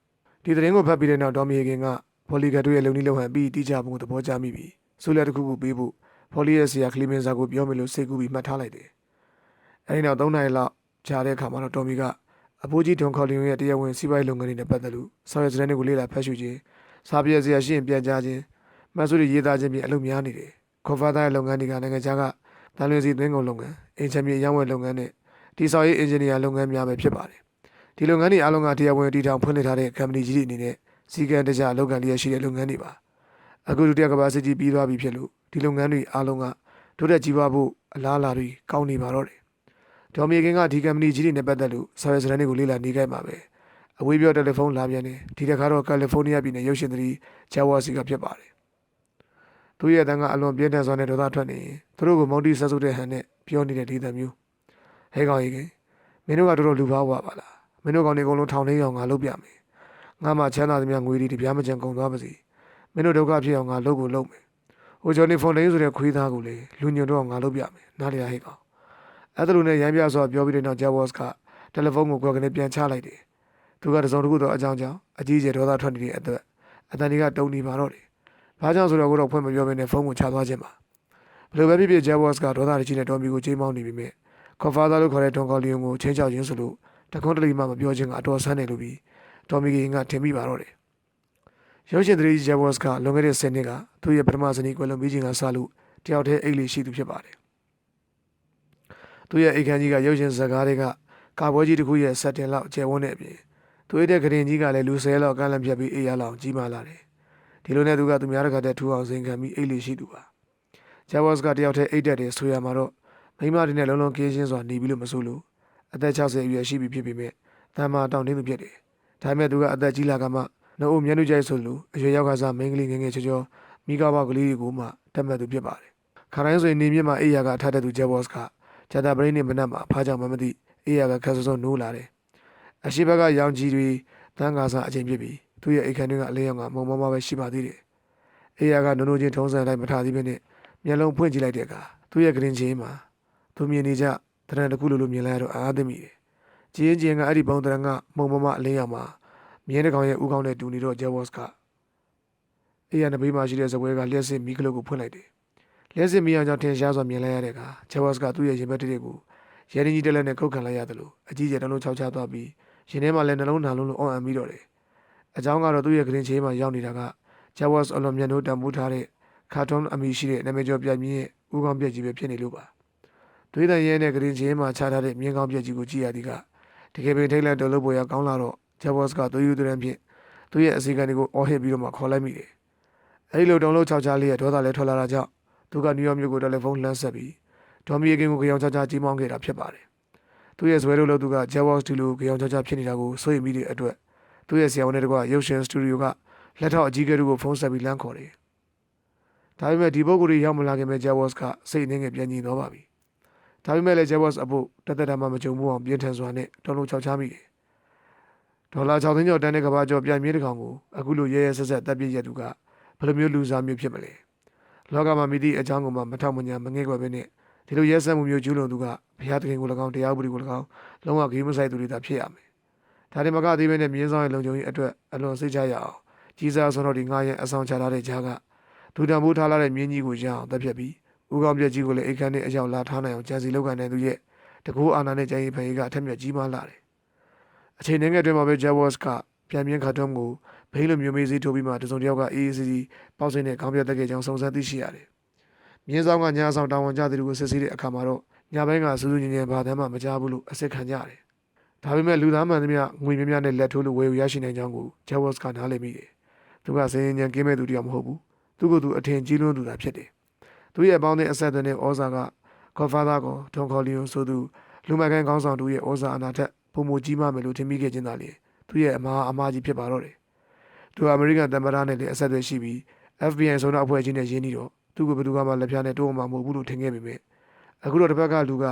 ဒီသတင်းကိုဖတ်ပြီးတဲ့နောက်ဒေါ်မီကင်ကဖော်လီကတ်တို့ရဲ့လုံနီးလုံဟန်ပြီးတိကျပုံကိုသဘောကျမိပြီးဆိုလက်တစ်ခုခုပေးဖို့ဖော်လီရဲ့ဆရာကလီမင်ဇာကိုပြောမယ်လို့စိတ်ကူးပြီးမှတ်ထားလိုက်တယ်အဲဒီနောက်3 နာရီလောက်ကြာတဲ့အခါမှာတော့ဒေါ်မီကအဖိုးကြီးဒွန်ခေါလီယွန်ရဲ့တရားဝင်စီးပွားရေးလုပ်ငန်းတွေနဲ့ပတ်သက်လို့ဆောင်ရွက်စတဲ့တွေကိုလေ့လာဖတ်ရှုခြင်းစာပြေစရာရှိရင်ပြန်ကြားခြင်းမဆူရီရေးသားခြင်းပြင်အလုပ်များနေတယ် Godfather ရဲ့လုပ်ငန်းတွေကနိုင်ငံခြားကတန်လွင်စီသွင်းကုန်လုပ်ငန်းအင်ဂျင်နီယာရောင်းဝယ်လုပ်ငန်းနဲ့တိစောက်ရေးအင်ဂျင်နီယာလုပ်ငန်းများပဲဖြစ်ပါတယ်ဒီလုပ်ငန်းတွေအားလုံးကတရားဝင်တည်ထောင်ဖွင့်လှစ်ထားတဲ့ company ကြီးတွေအနေနဲ့စီကံတကြအလုပ်ကံလျက်ရှိတဲ့လုပ်ငန်းတွေပါအခုဒုတိယကမ္ဘာစစ်ကြီးပြီးသွားပြီဖြစ်လို့ဒီလုပ်ငန်းတွေအားလုံးကတိုးတက်ကြီးပွားဖို့အလားအလာတွေကောင်းနေပါတော့တယ်ဒေါ်မီကင်ကဒီ company ကြီးတွေနဲ့ပတ်သက်လို့ဆောင်ရွက်စတဲ့တွေကိုလေ့လာနေကြမှာပဲအဝေးပြောတယ်လီဖုန်းလာပြန်တယ်ဒီတစ်ခါတော့ကယ်လီဖိုးနီးယားပြည်နယ်ရုပ်ရှင်သတိ Jawas ကဖြစ်ပါတယ်သူရဲ့အတန်းကအလွန်ပြင်းထန်စွာနဲ့ဒေါသထွက်နေရင်သူတို့ကိုမောင်တီဆက်ဆုပ်တဲ့ဟန်နဲ့ပြောနေတဲ့ဒေသမျိုးဟဲကောင်ကြီးကမင်းတို့ကတော်တော်လူပါဝါပါလားမင်းတို့ကောင်တွေအကုန်လုံးထောင်ထဲအောင်ငါလုပ်ပြမယ်ငါမှချမ်းသာသမျှငွေတွေတပြားမကျန်ကုန်သွားပါစေမင်းတို့ဒုက္ခဖြစ်အောင်ငါလုပ်ကိုလုပ်မယ်ဟိုဂျော်နီဖွန်ဒင်းဆိုတဲ့ခွေးသားကိုလေလူညွန့်တော့ငါလုပ်ပြမယ်နားလည်ရဟဲကောင်အဲ့ဒါလိုနဲ့ရမ်းပြစွာပြောပြီးတဲ့နောက် Jawas ကတယ်လီဖုန်းကိုကွယ်ကနေပြန်ချလိုက်တယ်သူကတစုံတစ်ခုတော့အကြောင်းကြောင့်အကြီးကျယ်ဒေါသထွက်နေတဲ့အတွက်အတန်တွေကတုံနေပါတော့တယ်ဘာကြောင့်ဆိုတော့ကိုတော့ဖွင့်မပြောဘဲနဲ့ဖုန်းကိုချသွားခြင်းပါဘယ်လိုပဲဖြစ်ဖြစ် Jawas ကဒေါသကြီးနဲ့ဒေါ်မီကိုချိန်မောင်းနေပြီမြဲ Godfather လို့ခေါ်တဲ့ဒွန်ကော်လီယွန်ကိုချင်းချောက်ခြင်းဆိုလို့တခွန်းတလီမှမပြောခြင်းကအတော်ဆန်းတယ်လို့ပြီးဒေါ်မီကင်ကထင်မိပါတော့တယ်ရုပ်ရှင်သတိ Jawas ကလွန်ခဲ့တဲ့10နှစ်ကသူ့ရဲ့ပထမဇနီးကွယ်လွန်ပြီးခြင်းကစလို့တယောက်တည်းအိတ်လေးရှိသူဖြစ်ပါတယ်သူရဲ့အိတ်ခမ်းကြီးကရုပ်ရှင်ဇာတ်ကားတွေကကာပွဲကြီးတစ်ခုရဲ့ဆက်တင်လောက်ကျယ်ဝန်းတဲ့အပြင်သူအိတ်တဲ့ကရင်ကြီးကလည်းလူ10လောက်ကန့်လန့်ဖြတ်ပြီးအိတ်ရလောက်ကြီးမားလာတယ်ဒီလိုနဲ့သူကသူများတကာတဲ့ထူအောင်စိန်ခံပြီးအိတ်လေးရှိသူပါ Jawas ကတယောက်တည်းအိတ်တက်တယ်ဆိုရမှာတော့မိမတွေနဲ့လုံးလုံးကင်းရှင်းစွာနေပြီလို့မဆိုလို့အသက်60အရွယ်ရှိပြီဖြစ်ပေမဲ့တမ်းမာတောင်းတင်းသူဖြစ်တယ်ဒါပေမဲ့သူကအသက်ကြီးလာကမှနှုတ်အုပ်မျက်နှာကြိုက်ဆိုလို့အရွယ်ရောက်ကစားမိန်းကလေးငယ်ငယ်ချောချောမိကားပေါက်ကလေးတွေကိုမှတက်မှတ်သူဖြစ်ပါတယ်ခါတိုင်းဆိုရင်နေမြင့်မှာအိယာကထားတဲ့သူ Jawas ကဂျာတာဘရင်းနဲ့မနက်မှာဖားကြောင်မှမသိအိယာကခက်ဆုံဆုံနိုးလာတယ်အရှိဘက်ကရောင်ကြီးတွေတန်းကားစားအချိန်ဖြစ်ပြီးသူ့ရဲ့အိတ်ခမ်းတွေကအလင်းရောင်ကမုံမမပဲရှိပါသေးတယ်အိယာကနိုးနိုးချင်းထုံးစံလိုက်မထားသေးဘဲနဲ့မျက်လုံးဖွင့်ကြည့်လိုက်တဲ့အခါသူ့ရဲ့ကရင်ချင်းမှာသူမြင်နေကြတရံတစ်ခုလိုမြင်လိုက်ရတော့အားသိမိတယ်။ကြီးချင်းကအဲ့ဒီပုံတရံကမှုံမမအလင်းရောက်မှာမြင်းတစ်ကောင်ရဲ့ဥကောင်းနဲ့တူနေတော့ Jawas ကအေးရနဘေးမှာရှိတဲ့ဇပွဲကလျှက်စစ်မီးကလုတ်ကိုဖွင့်လိုက်တယ်။လျှက်စစ်မီးအောင်ကြောင့်ထင်ရှားစွာမြင်လိုက်ရတဲ့အခါ Jawas ကသူ့ရဲ့ရင်ဘတ်တွေကိုရဲရင်းကြီးတက်လက်နဲ့ခုတ်ခံလိုက်ရတယ်လို့အကြီးကျယ်တလုံးချောက်ချသွားပြီးရင်ထဲမှာလည်းနှလုံးနာလုံးလိုအော်အံပြီးတော့တယ်။အကြောင်းကတော့သူ့ရဲ့ကရင်ချင်းမှာရောက်နေတာက Jawas အလွန်မြတ်နိုးတံပိုးထားတဲ့ကာတွန်းအမီရှိတဲ့နာမည်ကျော်ပြမြင့်ရဲ့ ဦးခေါင်းပြက်ကြီးပဲဖြစ်နေလို့ပါ။တွေးတန်ရဲနဲ့ကရင်ချင်းမှာခြားထားတဲ့မြင်းကောင်းပြက်ကြီးကိုကြည့်ရသည်ကတကယ်ပင်ထိတ်လန့်တော်လို့ပေါ်ရကောင်းလာတော့ဂျက်ဘော့စ်ကသွေးယူသွရန်ဖြင့်သူ့ရဲ့အစီကံတွေကိုအော်ဟစ်ပြီးတော့မှခေါ်လိုက်မိတယ်။အဲဒီလိုတုံလို့ခြောက်ချလေးရဲ့ဒေါသလည်းထွက်လာတာကြောင့်သူကနယူးယောက်မြို့ကိုတယ်လီဖုန်းလှမ်းဆက်ပြီးဒေါ်မီကင်ကိုကြောင်ချာချာကြီးမောင်းခဲ့တာဖြစ်ပါတယ်။သူ့ရဲ့ဇွဲတို့လို့သူကဂျက်ဘော့စ်ဒီလိုကြောင်ချာချာဖြစ်နေတာကိုစိုးရိမ်မိတဲ့အတွက်သူ့ရဲ့ဆရာဝန်နဲ့တကွရုပ်ရှင်စတူဒီယိုကလက်ထောက်အကြီးအကဲတို့ကိုဖုန်းဆက်ပြီးလမ်းခေါ်တယ်။ဒါပေမဲ့ဒီပုဂ္ဂိုလ်တွေရောက်မလာခင်ပဲဂျက်ဘော့စ်ကစိတ်အနှင်းငယ်ပြန်ညင်သွားပါပြီ။ဒါပေမဲ့လည်းဂျက်ဘော့စ်အဖို့တသက်တာမှမကြုံဘူးအောင်ပြင်းထန်စွာနဲ့တုံလုံးချောက်ချမိတယ်။ဒေါ်လာ6သိန်းကျော်တန်းတဲ့ကဘာကျော်ပြန်မြင့်တစ်ကောင်ကိုအခုလိုရဲရဲဆက်ဆက်တပ်ပြည့်ရသူကဘယ်လိုမျိုးလူစားမျိုးဖြစ်မလဲ။လောကမှာမိသည့်အကြောင်းကိုမှမထောက်မညာမငဲ့ကွယ်ပဲနဲ့ဒီလိုရဲစက်မှုမျိုးကျူးလွန်သူကဘုရားသခင်ကို၎င်းတရားဥပဒေကို၎င်းလုံးဝဂရုမစိုက်သူတွေသာဖြစ်ရမယ်။ဒါတင်မကသေးပဲနဲ့မြင်းဆောင်ရဲ့လုံခြုံရေးအတွက်အလွန်စိတ်ချရအောင်ကြီးစားဆုံးတော့ဒီငါရဲ့အဆောင်ချထားတဲ့ကြားကဒူတံပိုးထားလာတဲ့မြင်းကြီးကိုရအောင်တပ်ဖြတ်ပြီးဦးကောင်းပြက်ကြီးကိုလည်းအိတ်ခမ်းနဲ့အရောက်လာထားနိုင်အောင်ကြံစီလုပ်ကန်တဲ့သူရဲ့တကူအာနာနဲ့ကြံရီဖန်ကြီးကအထက်မြက်ကြီးမားလာတယ်။အချိန်နှင်းငယ်တွင်မှာပဲဂျက်ဘော့စ်ကပြန်မြင့်ခတ်တုံးကိုဘိန်းလိုမျိုးမေးစည်းထိုးပြီးမှတစုံတစ်ယောက်ကအေးအေးစီစီပေါက်စင်းနဲ့ခေါင်းပြက်တက်ခဲ့ကြောင်းစုံစမ်းသိရှိရတယ်။မြင်းဆောင်ကညာဆောင်တာဝန်ကျသူတွေကိုစစ်ဆေးတဲ့အခါမှာတော့ညပိုင်းကစူးစူးညင်ညင်ဘာတမ်းမှမကြားဘူးလို့အစစ်ခံကြရတယ်။ဒါပေမဲ့လူသားမှန်သမျှငွေများများနဲ့လက်ထိုးလို့ဝယ်ယူရရှိနိုင်ကြောင်းကိုဂျက်ဘော့စ်ကနားလည်မိတယ်။သူကစင်ញံကင်းမဲ့သူတယောက်မဟုတ်ဘူး။သူကသူအထင်ကြီးလွန်းသူသာဖြစ်တယ်။သူရဲ့အပေါင်းအသင်းအဆက်အသွယ်နဲ့ဩဇာကကော်ဖာသာကိုဒွန်ခေါ်လီယိုဆိုသူလူမိုက်ကိုင်းခေါင်းဆောင်တို့ရဲ့ဩဇာအနာထက်ပုံမကြီးမားမယ်လို့ထင်မိခဲ့ခြင်းသာလေသူရဲ့အမားကြီးဖြစ်ပါတော့တယ်။သူအမေရိကန်သမ္မတနဲ့လည်းအဆက်အသွယ်ရှိပြီး FBI ဆိုတဲ့အဖွဲ့အစည်းနဲ့ရင်းနှီးတော့သူ့ကိုဘယ်သူမှလက်ဖြားနဲ့တိုးမှမဟုတ်ဘူးလို့ထင်ခဲ့ပေမဲ့အခုတော့တစ်ဖက်ကလူက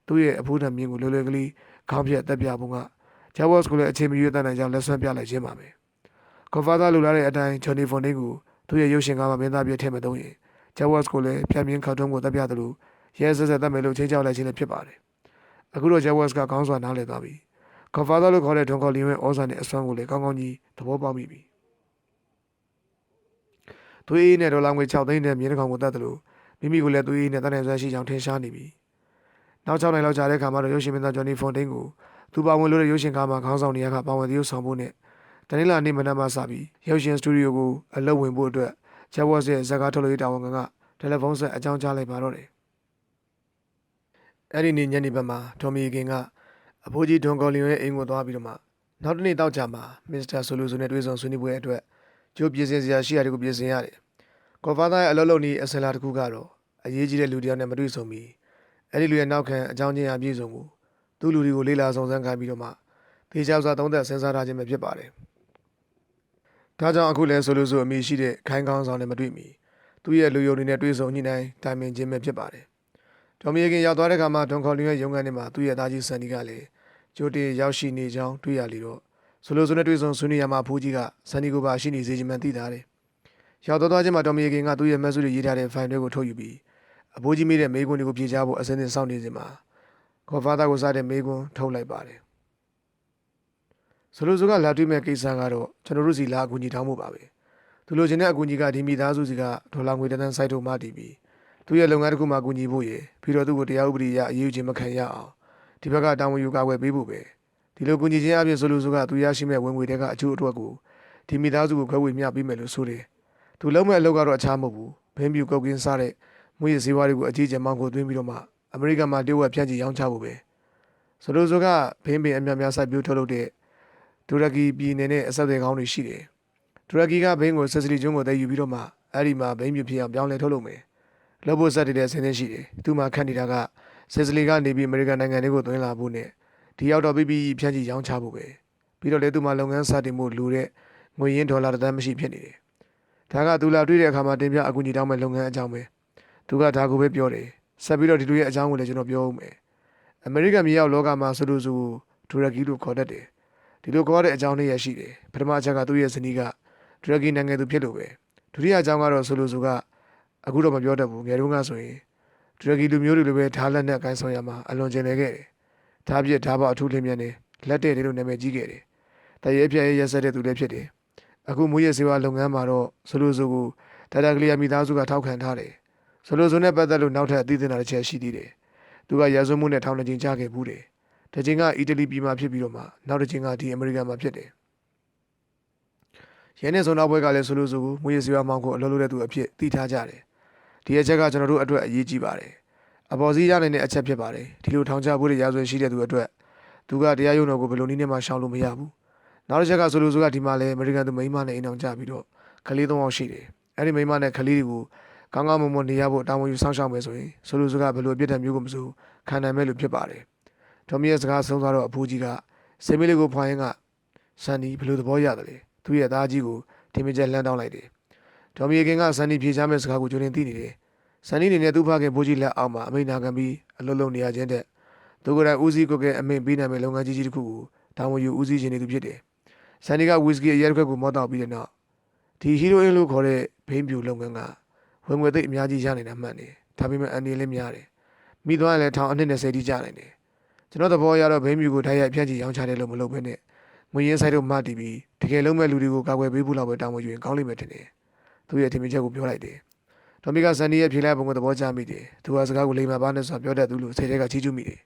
သူ့ရဲ့အဖိုးထံမြင်ကိုလွယ်လွယ်ကလေးခေါင်းပြက်တက်ပြပုံကဂျက်ဘော့စ်ကိုလည်းအချိန်မရွေးတတ်နိုင်ကြောင်းလက်ဆွဲပြလိုက်ခြင်းပါပဲ။ကော်ဖာသာလူလာတဲ့အတိုင်းဂျွန်နီဖွန်ဒင်းကိုသူ့ရဲ့ရုပ်ရှင်ကားမှာမင်းသားပြထည့်မသုံးရင်ဂျက်ဘော့စ်ကိုလည်းပြန်မြင်ခောက်တုံးကိုတက်ပြတယ်လို့ရဲဆက်ဆက်တတ်မယ်လို့ချိန်ချောက်လိုက်ခြင်းလည်းဖြစ်ပါတယ်။အခုတော့ဂျက်ဘော့စ်ကခေါင်းစွာနားလည်သွားပြီ။ကော်ဖာသာလို့ခေါ်တဲ့ဒွန်ခေါ်လီယိုရဲ့ဩဇာနဲ့အစွမ်းကိုလည်းကောင်းကောင်းကြီးသဘောပေါက်မိပြီ။သူအေးနဲ့ဒေါ်လာငွေ6သိန်းနဲ့မြင်းတစ်ကောင်ကိုတတ်တယ်လို့မိမိကိုလည်းသူအေးနဲ့တတ်နိုင်စွမ်းရှိကြောင်းထင်ရှားနေပြီ။နောက်6နိုင်လောက်ကြာတဲ့အခါမှာတော့ရုပ်ရှင်မင်းသားဂျွန်နီဖွန်ဒင်းကိုသူပါဝင်လို့တဲ့ရုပ်ရှင်ကားမှာခေါင်းဆောင်နေရကပါဝင်သရုပ်ဆောင်ဖို့နဲ့တနင်္လာနေ့မနက်မှစပြီးရုပ်ရှင်စတူဒီယိုကိုအလုပ်ဝင်ဖို့အတွက်ဂျက်ဘော့စ်ရဲ့ဇာတ်ကားထုတ်လုပ်ရေးတာဝန်ခံကတယ်လီဖုန်းဆက်အကြောင်းကြားလိုက်ပါတော့တယ်။အဲ့ဒီနေ့ညနေဘက်မှာဒေါ်မီကင်ကအဖိုးကြီးဒွန်ကော်လီယိုရဲ့အိမ်ကိုသွားပြီးတော့မှနောက်တစ်နေ့တောက်ကြမှာမစ္စတာဆိုလူဆိုနဲ့တွေ့ဆုံဆွေးနွေးပွဲအတွက်ကြိုပြင်ဆင်စရာရှိရာတွေကိုပြင်ဆင်ရတယ်။ကော်ဖာသားရဲ့အလုပ်လုပ်နေအစင်လာတစ်ခုကတော့အရေးကြီးတဲ့လူတစ်ယောက်နဲ့မတွေ့ဆုံမီအဲ့ဒီလူရဲ့နောက်ခံအကြောင်းချင်းအပြည့်စုံကိုသူ့လူတွေကိုလေးလာစုံစမ်းခိုင်းပြီးတော့မှဒေချောက်စာသုံးသက်စဉ်းစားထားခြင်းပဲဖြစ်ပါတယ်။ဒါကြောင့်အခုလဲဆိုလို့ဆိုအမိရှိတဲ့ခိုင်းကောင်းဆောင်နဲ့မတွေ့မီသူ့ရဲ့လူယုံတွေနဲ့တွေ့ဆုံညှိနှိုင်းတိုင်ပင်ခြင်းပဲဖြစ်ပါတယ်။ဒေါ်မီကင်ရောက်သွားတဲ့အခါမှာဒွန်ခေါ်လီရဲ့ရုံးခန်းထဲမှာသူ့ရဲ့သားကြီးဆန်နီကလည်းကြိုတင်ရောက်ရှိနေကြောင်းတွေ့ရလေတော့ဆိုလို့ဆိုနဲ့တွေ့ဆုံဆွေးနွေးရမှာအဖိုးကြီးကဆန်နီကိုပါရှိနေစေချင်မှန်းသိထားတယ်။ရောက်သွားခြင်းမှာဒေါ်မီကင်ကသူ့ရဲ့မက်ဆေ့ချ်တွေရေးထားတဲ့ဖိုင်တွေကိုထုတ်ယူပြီးအဖိုးကြီးမိတဲ့မေးခွန်းတွေကိုဖြေချဖို့အစင်းစင်စောင့်နေစဉ်မှာကော်ဖာသားကိုစားတဲ့မေးခွန်းထုတ်လိုက်ပါတယ်။ဆိုလိုဆိုကလာတွေ့မဲ့ကိစ္စကတော့ကျွန်တော်တို့စီလာအကူအညီတောင်းဖို့ပါပဲ။သူလိုချင်တဲ့အကူအညီကဒီမိသားစုစီကဒေါ်လာငွေတန်းစိုက်ထုတ်မှတည်ပြီးသူ့ရဲ့လုပ်ငန်းတစ်ခုမှအကူအညီဖို့ရယ်ပြီးတော့သူ့ကိုတရားဥပဒေအရအရေးယူခြင်းမခံရအောင်ဒီဘက်ကတာဝန်ယူကာကွယ်ပေးဖို့ပဲဒီလိုကူညီခြင်းအပြင်ဆိုလိုဆိုကသူရရှိမဲ့ဝင်ငွေတွေကအကျိုးအတွက်ကိုဒီမိသားစုကိုခွဲဝေမျှပေးမယ်လို့ဆိုတယ်။သူလုပ်မဲ့အလုပ်ကတော့အခြားမဟုတ်ဘူး။ဘင်းပြူကုတ်ကင်းစားတဲ့မွေးရဈေးဝါးတွေကိုအကြီးကျယ်မောင်းကိုသွင်းပြီးတော့မှအမေရိကန်မှာတရုတ်ဝက်ဖြန့်ချီရောင်းချဖို့ပဲဆိုလိုဆိုကဘင်းပင်အများများစိုက်ပျိုးထုတ်လုပ်တဲ့တူရကီပြည်နယ်နဲ့အဆက်အသွယ်ကောင်းတွေရှိတယ်။တူရကီကဘင်းကိုဆက်စလီကျွန်းကိုတည်ယူပြီးတော့မှအဲ့ဒီမှာဘင်းပြူဖြစ်အောင်ပြောင်းလဲထုတ်လုပ်မယ်။လုပ်ဖို့စက်တွေနဲ့ဆင်းသင်းရှိတယ်။သူ့မှာခန့်နေတာကဆက်စလီကနေပြီးအမေရိကန်နိုင်ငံတွေကိုသွင်းလာဖို့နဲ့ဒီရောက်တော့ပြီးဖြန့်ချီရောင်းချဖို့ပဲပြီးတော့လေသူ့မှာလုပ်ငန်းစတင်မှုလူတဲ့ငွေရင်းဒေါ်လာတန်းမရှိဖြစ်နေတယ်။ဒါကသူလာတွေ့တဲ့အခါမှာတင်ပြအကူအညီတောင်းမဲ့လုပ်ငန်းအကြောင်းပဲ။သူကဒါကိုပဲပြောတယ်။ဆက်ပြီးတော့ဒီလူရဲ့အကြောင်းကိုလည်းကျွန်တော်ပြောဦးမယ်။အမေရိကန်မြေရောက်လောကမှာဆိုလို့ဆိုတူရကီလို့ခေါ်တတ်တယ်။ဒီလိုခေါ်တဲ့အကြောင်းလေးရရှိတယ်။ပထမအချက်ကသူ့ရဲ့ဇနီးကတူရကီနိုင်ငံသူဖြစ်လို့ပဲ။ဒုတိယအကြောင်းကတော့ဆိုလို့ဆိုကအခုတော့မပြောတတ်ဘူး။ငယ်တုန်းကဆိုရင်တူရကီလူမျိုးတွေလိုပဲဓာတ်လက်နဲ့ကိုင်းဆောင်ရမှာအလွန်ကျင်လည်ခဲ့တယ်။ဓာတ်ပြစ်ဓာတ်ပေါအထူးလင်းမြန်တယ်လက်တဲ့တယ်လို့နာမည်ကြီးခဲ့တယ်။တရေပြည့်ရဲဆက်တဲ့သူလည်းဖြစ်တယ်။အခုမွေးရစေဝါလုပ်ငန်းမှာတော့ဆိုလို့ဆိုကိုဒါတာကလေးမိသားစုကထောက်ခံထားတယ်။ဆိုလို့ဆိုနဲ့ပတ်သက်လို့နောက်ထပ်အသိသင်တာတစ်ချက်ရှိသေးတယ်။သူကရာဇဝမှုနဲ့ထောင်နှင်ကြခဲ့ဘူးတယ်။တစ်ချိန်ကအီတလီပြည်မှာဖြစ်ပြီးတော့မှနောက်တစ်ချိန်ကဒီအမေရိကန်မှာဖြစ်တယ်။ရဲနဲ့စုံနောက်ဘွဲကလည်းဆိုလို့ဆိုကိုမွေးရစေဝါမောင်ကိုအလုပ်လုပ်တဲ့သူအဖြစ်သိထားကြတယ် ဒီအချက်ကကျွန်တော်တို့အတွက်အရေးကြီးပါတယ်အပေါ်စီးရနိုင်တဲ့အချက်ဖြစ်ပါတယ်ဒီလိုထောင်ချဖို့ရရာဇဝင်ရှိတဲ့သူအတွက်သူကတရားရုံးတော်ကိုဘယ်လိုနည်းနဲ့မှရှောင်လို့မရဘူးနောက်တစ်ချက်ကဆိုလိုဆိုကဒီမှာလဲအမေရိကန်သူမိန်းမနဲ့အိမ်အောင်ကြပြီးတော့ကလေး၃ယောက်ရှိတယ်အဲ့ဒီမိန်းမနဲ့ကလေးတွေကိုကောင်းကောင်းမွန်မွန်နေရဖို့တာဝန်ယူဆောင်ရှောက်မယ်ဆိုရင်ဆိုလိုဆိုကဘယ်လိုအပြစ်ဒဏ်မျိုးကိုမစိုးခံနိုင်မဲ့လို့ဖြစ်ပါတယ်ဒေါ်မီရဲ့စကားဆုံးသွားတော့အဖိုးကြီးကစေမီလေးကိုဖွာရင်းကဆန်နီဘယ်လိုသဘောရတယ်လဲသူ့ရဲ့သားကြီးကိုထင်မြင်ချက်လှမ်းတောင်းလိုက်တယ်ဒေါ်မီခင်ကဆန်နီဖြေချမဲ့စကားကိုကြိုတင်သိနေတယ်ဆန်နီနေနဲ့သူ့ဖခင်ဘိုးကြီးလက်အောက်မှာအမိန့်နာခံပြီးအလုံးလုံးနေရခြင်းတဲ့သူကလည်းဦးစီးကိုကအမိန့်ပေးနိုင်မဲ့လုပ်ငန်းကြီးတစ်ခုကိုတာဝန်ယူဦးစီးခြင်းနေသူဖြစ်တယ်ဆန်နီကဝီစကီအရဲတစ်ခွက်ကိုမော့တောက်ပြီးတဲ့နောက်ဒီဟီရိုအင်းလို့ခေါ်တဲ့ဘိန်းပြူလုပ်ငန်းကဝင်ငွေသိပ်အများကြီးရနေတာမှန်တယ်ဒါပေမဲ့အန်ဒီလည်းများတယ်မိသွားရင်လည်းထောင်အနှစ်20တိကျနိုင်တယ်ကျွန်တော်သဘောရတော့ဘိန်းပြူကိုတိုက်ရိုက်ဖြန့်ချီရောင်းချတယ်လို့မလုပ်ဘဲနဲ့ငွေရင်းဆိုင်တို့မှတည်ပြီးတကယ်လုံးမဲ့လူတွေကိုကာကွယ်ပေးဖို့လောက်ပဲတာဝန်ယူရင်ကောင်းလိမ့်မယ်ထင်တယ်သူရဲ့ထင်မြင်ချက်ကိုပြောလိုက်တယ်ဒေါ်မီကဆန်နီရဲ့ဖြေလိုက်ပုံကိုသဘောကျမိတယ်သူကစကားကိုလိမ္မာပါနဲ့ဆိုပြောတတ်သူလို့စိတ်ထဲကချီးကျူးမိတယ်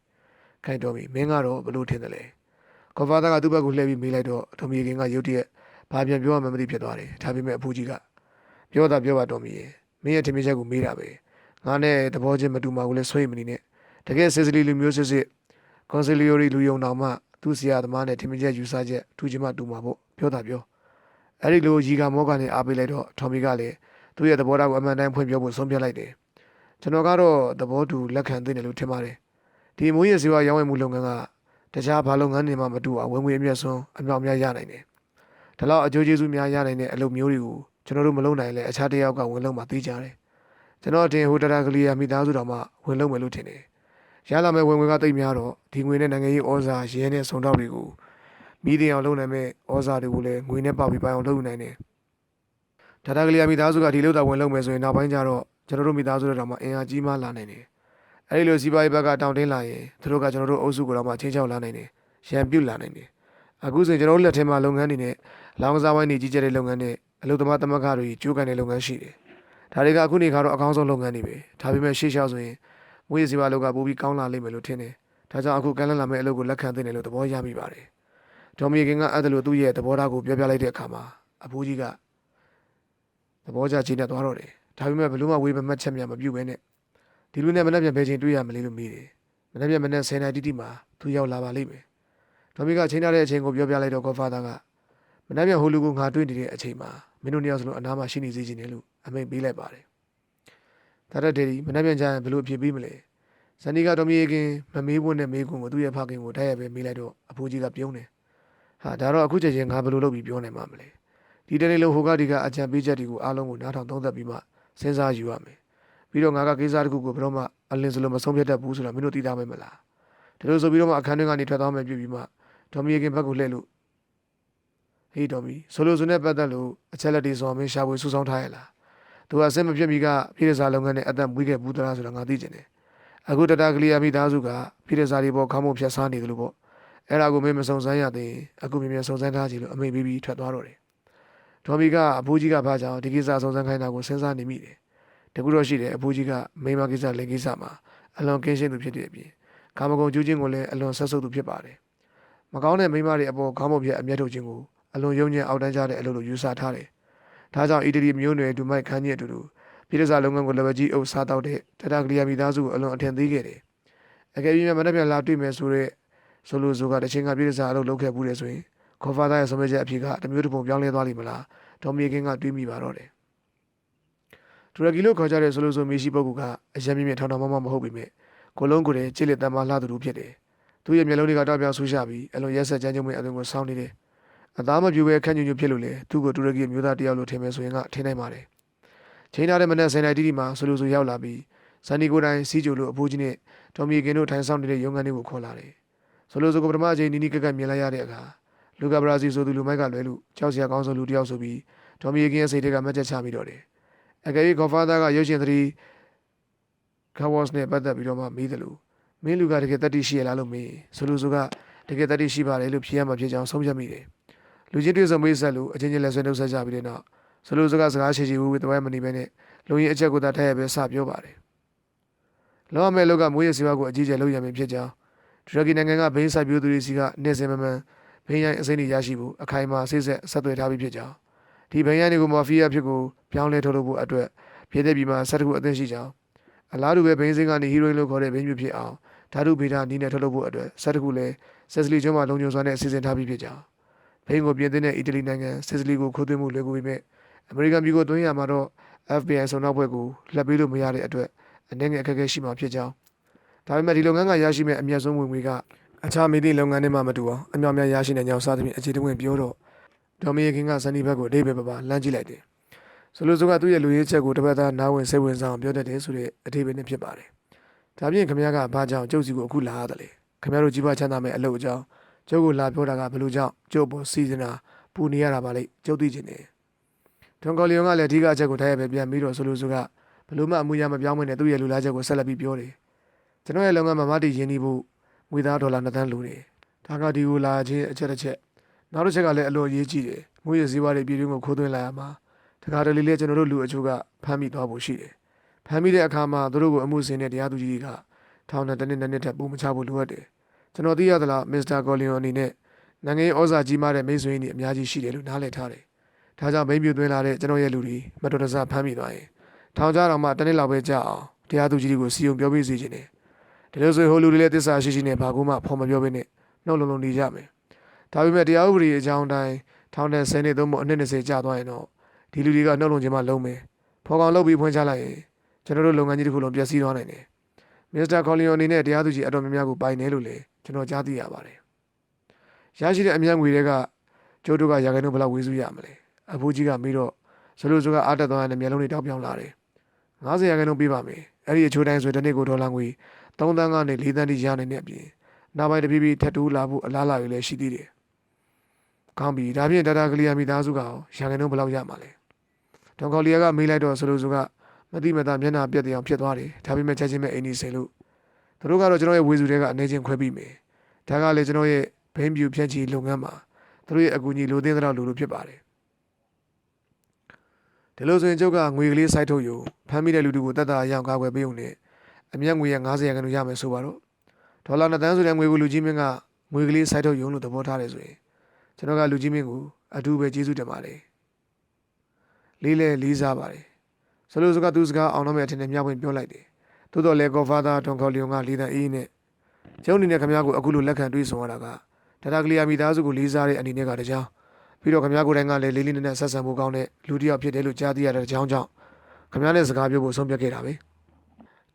ခိုင်တော်မီမင်းကတော့ဘလို့ထင်တယ်လဲကော်ဖာသားကသူ့ဘက်ကိုလှည့်ပြီးမေးလိုက်တော့ဒေါ်မီခင်ကရုတ်တရက်ဘာပြန်ပြောမှမသိဖြစ်သွားတယ်ဒါပေမဲ့အဖိုးကြီးကပြောတာပြောပါတော်မီရဲ့မင်းရဲ့ထင်မြင်ချက်ကိုမေးတာပဲငါနဲ့သဘောချင်းမတူမှာကိုလည်းဆွေးမနေနဲ့တကယ်စစ်စလီလူမျိုးစစ်စစ်ကွန်ဆယ်လီယိုရီလူယုံတော်မှသူ့ဆရာသမားနဲ့ထင်မြင်ချက်ယူဆချက်ထူချင်မှတူမှာပေါ့ပြောတာပြောအဲ့ဒီလိုရီကမောကနေအားပေးလိုက်တော့ထော်မီကလည်းသူ့ရဲ့သဘောထားကိုအမှန်တမ်းဖွင့်ပြောဖို့ဆုံးဖြတ်လိုက်တယ်ကျွန်တော်ကတော့သဘောတူလက်ခံသိတယ်လို့ထင်ပါတယ်ဒီမိုးရဲ့ဇီဝရောင်းဝယ်မှုလုပ်ငန်းကတခြားဘာလုပ်ငန်းတွေမှမတူအောင်ဝင်ငွေအမြတ်ဆုံးအမြောက်များရနိုင်တယ်ဒါလောက်အကျိုးကျေးဇူးများရနိုင်တဲ့အလုပ်မျိုးတွေကိုကျွန်တော်တို့မလုပ်နိုင်လဲအခြားတစ်ယောက်ကဝင်လုပ်မှသိကြတယ်ကျွန်တော်တင်ဟိုတရာကလေးရမိသားစုတော်မှဝင်လုပ်မယ်လို့ထင်တယ်ရလာမဲ့ဝင်ငွေကတိတ်များတော့ဒီငွေနဲ့နိုင်ငံရေးဩဇာရဲနဲ့စုံတော့တွေကိုမိတင်အောင်လုပ်နိုင်မဲ့ဩဇာတွေကိုလည်းငွေနဲ့ပေါက်ပြီးပိုင်အောင်လုပ်ယူနိုင်တယ်ဒါတာကလေးရမိသားစုကဒီလိုတာဝင်လုပ်မယ်ဆိုရင်နောက်ပိုင်းကျတော့ကျွန်တော်တို့မိသားစုတော်မှအင်အားကြီးမှလာနိုင်တယ်အဲဒီလိုစီးပွားရေးဘက်ကတောင်းတင်းလာရင်သူတို့ကကျွန်တော်တို့အုပ်စုကိုတော့မှချင်းချောက်လာနိုင်တယ်ရန်ပြုတ်လာနိုင်တယ်အခုဆိုကျွန်တော်တို့လက်ထဲမှာလုပ်ငန်းတွေနဲ့လောင်ကစားဝိုင်းတွေကြီးကျယ်တဲ့လုပ်ငန်းတွေအလုပ်သမားသမဂ္ဂတွေကျိုးကန်တဲ့လုပ်ငန်းရှိတယ်ဒါတွေကအခုနေကတော့အကောင်းဆုံးလုပ်ငန်းတွေပဲဒါပေမဲ့ရှေ့လျှောက်ဆိုရင်ငွေစီပါလောက်ကပိုပြီးကောင်းလာလိမ့်မယ်လို့ထင်တယ်ဒါကြောင့်အခုကမ်းလှမ်းလာမယ့်အလုပ်ကိုလက်ခံသင့်တယ်လို့သဘောရမိပါတယ်ဒေါ်မီခင်ကအဲ့ဒါလိုသူ့ရဲ့သဘောထားကိုပြောပြလိုက်တဲ့အခါမှာအဖိုးကြီးကသဘောကျချင်တဲ့သွားတော့တယ်ဒါပေမဲ့ဘလို့မှဝေးမမှတ်ချက်များမပြုတ်ပဲနဲ့ဒီလူနဲ့မနေ့ပြန်ဘယ်ချိန်တွေ့ရမလဲလို့မေးတယ်မနေ့ပြန်မနေ့10နာရီတိတိမှာသူရောက်လာပါလိမ့်မယ်ဒေါ်မီကချိန်ထားတဲ့အချိန်ကိုပြောပြလိုက်တော့ကော်ဖာသားကမနေ့ပြန်ဟိုလူကိုငါတွေ့နေတဲ့အချိန်မှာမင်းတို့နှစ်ယောက်စလုံးအနားမှာရှိနေစေချင်တယ်လို့အမိန့်ပေးလိုက်ပါတယ်ဒါတဲ့ဒေဒီမနေ့ပြန်ကျရင်ဘယ်လိုအဖြစ်ပြီးမလဲဇန်နီကဒေါ်မီခင်မမေးဖို့နဲ့မေးခွန်းကိုသူ့ရဲ့ဖခင်ကိုတိုက်ရိုက်ပဲမေးလိုက်တော့အဖိုးကြီးကပြုံးတယ်ဟာဒါတော့အခုချိန်ချင်းငါဘယ်လိုလုပ်ပြီးပြောနိုင်မှာမလဲဒီတနေ့လုံးဟိုကဒီကအကြံပေးချက်တွေကိုအားလုံးကိုနားထောင်သုံးသပ်ပြီးမှစဉ်းစားယူရမယ်ပြီးတော့ငါကကိစ္စတစ်ခုကိုဘယ်တော့မှအလင်းစလုံးမဆုံးဖြတ်တတ်ဘူးဆိုတာမင်းတို့သိသားမယ်မလားဒါလို့ဆိုပြီးတော့မှအခန်းထဲကနေထွက်သွားမယ်ပြပြီးမှဒေါ်မီခင်ဘက်ကိုလှည့်လို့ဟေးဒေါ်မီဆိုလိုစုနဲ့ပတ်သက်လို့အချက်လက်တွေဆိုမင်းရှာဖွေစုဆောင်းထားရလားသူကအစစ်မဖြစ်မီကပြည်စာလုပ်ငန်းနဲ့အသက်မွေးခဲ့ဘူးသလားဆိုတာငါသိချင်တယ်အခုတတာကလေးရမိသားစုကပြည်စာတွေပေါ်ခေါင်းမဖြတ်စားနေတယ်လို့ပေါ့အဲ့ဒါကိုမင်းမစုံစမ်းရသေးအခုမြင်မြန်စုံစမ်းထားကြည့်လို့အမိန့်ပေးပြီးထွက်သွားတော့တယ်ဒေါ်မီကအဖိုးကြီးကဘာကြောင့်ဒီကိစ္စစုံစမ်းခိုင်းတာကိုစဉ်းစားနေမိတယ်တကူတော့ရှိတယ်အဖိုးကြီးကမိမကိစ္စလင်ကိစ္စမှာအလွန်ကင်းရှင်းသူဖြစ်တဲ့အပြင်ကာမဂုဏ်ကျူးခြင်းကိုလည်းအလွန်ဆက်ဆုပ်သူဖြစ်ပါတယ်မကောင်းတဲ့မိမတွေအပေါ်ခေါင်းမဖြတ်အမျက်ထုတ်ခြင်းကိုအလွန်ယုံကြည်အောက်တန်းကြတဲ့အလုပ်လိုယူဆထားတယ်ဒါကြောင့်အီတလီမျိုးနွယ်ဒူမိုက်ခန်းကြီးအတူတူပြည်စာလုပ်ငန်းကိုလက်ဝဲကြီးအုပ်စားတောက်တဲ့တတာကလီယာမိသားစုကိုအလွန်အထင်သေးခဲ့တယ်အကယ်၍မနေ့ပြန်လာတွေ့မယ်ဆိုတဲ့ဆိုလိုဆိုကတချင်းကပြည်စာအလုပ်လုပ်ခဲ့ဘူးတယ်ဆိုရင်ခေါ်ဖာသားရဲ့ဆုံးဖြတ်ချက်အဖြစ်ကတမျိုးတစ်ပုံပြောင်းလဲသွားလိမ့်မလားဒေါ်မီခင်ကတွေးမိပါတော့တယ်တူရကီလို့ခေါ်ကြတဲ့ဆိုလိုဆိုမီရှိပုဂ္ဂိုလ်ကအယံမြင့်မြင့်ထောင်ထောင်မမမဟုတ်ပေမဲ့ကိုလုံးကိုယ်တည်းကြည်လက်တမ်းမှလှသူတို့ဖြစ်တယ်သူရဲ့မျက်လုံးတွေကတောက်ပြောင်ဆူရှာပြီးအလွန်ရက်ဆက်ကြမ်းကြုတ်မှုအသွင်ကိုစောင်းနေတယ်အသားမပြူပဲခန့်ညွညွဖြစ်လို့လေသူ့ကိုတူရကီမျိုးသားတယောက်လို့ထင်မယ်ဆိုရင်ကထင်နိုင်ပါတယ်ချိန်ထားတဲ့မနေ့10နာရီတိတိမှာဆိုလိုဆိုရောက်လာပြီးဇန်နီကိုတိုင်းစီးကြိုလို့အဖိုးကြီးနဲ့ဒေါ်မီခင်တို့ထိုင်ဆောင်နေတဲ့ရုံးခန်းလေးကိုခေါ်လာတယ်ဆိုလိုဆိုကိုပထမအချိန်နီနီကက်ကက်မြင်လိုက်ရတဲ့အခါလူကဘရာဇီဆိုသူလူမိုက်ကလွယ်လို့ကြောက်စရာကောင်းဆုံးလူတယောက်ဆိုပြီးဒေါ်မီခင်ရဲ့စိတ်ထဲကမှတ်ချက်ချမိတော့တယ်အကယ်၍ကော်ဖာသားကရုပ်ရှင်သတိဂါဝတ်စ်နဲ့ပတ်သက်ပြီးတော့မှမေးတယ်လို့မင်းလူကတကယ်တတိရှိရလားလို့မေးဆိုလိုဆိုကတကယ်တတိရှိပါတယ်လို့ဖြေရမှာဖြစ်ကြောင်းဆုံးဖြတ်မိတယ်လူချင်းတွေ့ဆုံမေးဆက်လို့အချင်းချင်းလက်ဆွဲနှုတ်ဆက်ကြပြီးတဲ့နောက်ဆိုလိုစကားချေချေဝေဝေတဝဲမနေပဲနဲ့လူရင်းအချက်ကိုသာထည့်ရပဲစပြောပါတယ်လောရမဲလောကမွေးရစီဝါကိုအကြီးကျယ်လုပ်ရမည်ဖြစ်ကြောင်းတူရကီနိုင်ငံကဘိန်းစိုက်ပျိုးသူတွေစီကနေ့စဉ်မမှန်ဘိန်းရိုင်းအစိမ်းတွေရရှိဖို့အခိုင်အမာဆိတ်ဆက်ဆက်သွယ်ထားပြီးဖြစ်ကြောင်းဒီဘိန်းရိုင်းတွေကိုမာဖီးယားဖြစ်ကိုပြောင်းလဲထုတ်လုပ်ဖို့အတွက် ပြည်သက်ပြည်မှာဆက်တခုအသင့်ရှိကြောင်းအလားတူပဲဘိန်းစင်းကနေဟီရိုအင်းလို့ခေါ်တဲ့ဘိန်းမျိုးဖြစ်အောင်ဓာတုဗေဒနီးနဲ့ထုတ်လုပ်ဖို့အတွက်ဆက်တခုလည်းဆက်စလီကျွန်းမှာလုံခြုံစွာနဲ့အစီအစဉ်ထားပြီးဖြစ်ကြောင်းဘိန်းကိုပြင်သစ်နဲ့အီတလီနိုင်ငံဆက်စလီကိုခိုးသွင်းမှုလွယ်ကူပေမဲ့အမေရိကန်ပြည်ကိုသွင်းရမှာတော့ FBI စုံနောက်ဘက်ကိုလက်ပေးလို့မရတဲ့အတွက်အနေငယ်အခက်အခဲရှိမှာဖြစ်ကြောင်းဒါပေမဲ့ဒီလုပ်ငန်းကရရှိမဲ့အမြတ်ဆုံးဝင်ငွေကအခြားမိသည့်လုပ်ငန်းတွေမှမတူအောင်အမြောက်များရရှိနေကြောင်းစသဖြင့်အခြေတဝင့်ပြောတော့ဒေါ်မီယခင်ကဇနီးဘက်ကိုအတိတ်ပဲပါလမ်းကြည့်လိုက်တယ်ဆိုလိုဆိုကသူ့ရဲ့လူရေးချက်ကိုတပတ်သားနားဝင်စိတ်ဝင်စားအောင်ပြောတတ်တယ်ဆိုတဲ့အတိတ်ပဲနဲ့ဖြစ်ပါတယ်ဒါပြင်ခင်ဗျားကဘာကြောင့်ကျုပ်စီကိုအခုလာရတယ်လေခင်ဗျားတို့ကြီးပွားချမ်းသာမဲ့အလုပ်အကြောင်းကျုပ်ကိုလာပြောတာကဘယ်လိုကြောင့်ကျုပ်ပေါ်စီစဉ်တာပူနေရတာပါလေကျုပ်သိချင်တယ်ထွန်ကော်လီယွန်ကလည်းအဓိကအချက်ကိုထားရပဲပြန်ပြီးတော့ဆိုလိုဆိုကဘလို့မှအမှုရမပြောင်းမနဲ့သူ့ရဲ့လူလားချက်ကိုဆက်လက်ပြီးပြောတယ်ကျွန်တော်ရဲ့လုပ်ငန်းမှာမတည်ရင်းနှီးဖို့ငွေသားဒေါ်လာ2သန်းလိုတယ်ဒါကဒီကိုလာခြင်းအချက်တစ်ချက်နောက်တစ်ချက်ကလည်းအလွန်အရေးကြီးတယ်ငွေရစည်းဝါးတွေပြည်တွင်းကိုခိုးသွင်းလာရမှာတခါတလေလေကျွန်တော်တို့လူအချို့ကဖမ်းမိသွားဖို့ရှိတယ်ဖမ်းမိတဲ့အခါမှာသူတို့ကိုအမှုစင်တဲ့တရားသူကြီးတွေကထောင်နဲ့တစ်နှစ်ထပ်ပို့မချဖို့လိုအပ်တယ်ကျွန်တော်သိရသလားမစ္စတာကော်လီယွန်အနေနဲ့နိုင်ငံရေးဩဇာကြီးမားတဲ့မိတ်ဆွေတွေအများကြီးရှိတယ်လို့နားလည်ထားတယ်ဒါကြောင့်ဘိန်းပြသွင်းလာတဲ့ကျွန်တော်ရဲ့လူတွေမတော်တဆဖမ်းမိသွားရင်ထောင်ကြတော့မှတစ်နှစ်လောက်ပဲကြာအောင်တရားသူကြီးတွေကိုစီယုံပြောပြစေချင်တယ်ဒီလိုဆိုဟိုလူတွေလည်းတစ္ဆာရှိနဲ့ဘာကူမှဖော်မပြောဘဲနဲ့နှုတ်လုံးနေကြမယ်ဒါပေမဲ့တရားဥပဒေအကြောင်းတိုင်းထောင်တဲ့10နှစ်သုံးဖို့အနှစ်20ကြာသွားရင်တော့ဒီလူတွေကနှုတ်လုံးချင်းမှလုံးမယ်ဖော်ကောင်လုပ်ပြီးဖွင့်ချလိုက်ရင်ကျွန်တော်တို့လုပ်ငန်းကြီးတစ်ခုလုံးပျက်စီးသွားနိုင်တယ်မစ္စတာကော်လီယွန်အနေနဲ့တရားသူကြီးအတော်များများကိုပိုင်တယ်လို့လည်းကျွန်တော်ကြားသိရပါတယ်ရရှိတဲ့အမြတ်ငွေတွေကကျိုးတို့ကရာခိုင်နှုန်းဘယ်လောက်ဝေစုရမလဲအဖိုးကြီးကမေးတော့ဆိုလိုဆိုကအားတက်သွားတဲ့မျက်လုံးတွေတောက်ပြောင်းလာတယ်90ရာခိုင်နှုန်းပေးပါမယ်အဲ့ဒီအချိုးတိုင်းဆိုတစ်နေ့ကိုဒေါ်လာငွေ3သန်းကနေ4သန်းထိရနိုင်တဲ့အပြင်နောက်ပိုင်းတပြေးပြေးထပ်တိုးလာဖို့အလားအလာတွေလည်းရှိသေးတယ်။ကောင်းပြီဒါဖြင့်ဒါတာကလီယာမိသားစုကရောရာခိုင်နှုန်းဘယ်လောက်ရမှာလဲ။ဒေါန်ကော်လီယာကမေးလိုက်တော့ဆိုလိုဆိုကမတိမတာမျက်နှာပြက်တဲ့အောင်ဖြစ်သွားတယ်။ဒါပေမဲ့ချက်ချင်းပဲအိမ်ကြီးဆင်လို့သူတို့ကတော့ကျွန်တော်ရဲ့ဝေစုတွေကအနေချင်းခွဲပြီးမယ်။ဒါကလည်းကျွန်တော်ရဲ့ဘိန်းပြူဖြန့်ချီလုပ်ငန်းမှာသူတို့ရဲ့အကူအညီလိုသင်းတဲ့လိုဖြစ်ပါတယ်။ဒီလိုဆိုရင်ကျုပ်ကငွေကလေးစိုက်ထုတ်ယူဖမ်းမိတဲ့လူတွေကိုတတ်တာအရောက်ကာကွယ်ပေးုံနဲ့အမြတ်ငွေရ90ရာခိုင်နှုန်းရမယ်ဆိုပါတော့ဒေါ်လာ2သန်းဆိုတဲ့ငွေကိုလူကြီးမင်းကငွေကလေးစိုက်ထုတ်ယူလို့သဘောထားတယ်ဆိုရင်ကျွန်တော်ကလူကြီးမင်းကိုအထူးပဲကျေးဇူးတင်ပါတယ်လေးစားပါတယ်ဆိုလိုစကားသူစကားအောင်တော့မဲ့အထင်နဲ့မျှဝင့်ပြောလိုက်တယ်သို့တော်လည်းကော်ဖာသာထွန်ခေါ်လီယွန်ကလေးတန်းအေးနဲ့ကျုံနေနဲ့ခမရကိုအခုလိုလက်ခံတွေးဆောင်ရတာကဒါတာကလီယာမိသားစုကိုလေးစားတဲ့အနေနဲ့ကတကြောင်ပြီးတော့ခမရကိုယ်တိုင်ကလည်းလေးလေးနက်နက်ဆက်ဆံဖို့ကောင်းတဲ့လူတစ်ယောက်ဖြစ်တယ်လို့ကြားသိရတဲ့ကြောင်ကြောင့်ခမရနဲ့စကားပြောဖို့ဆုံးဖြတ်ခဲ့တာပဲ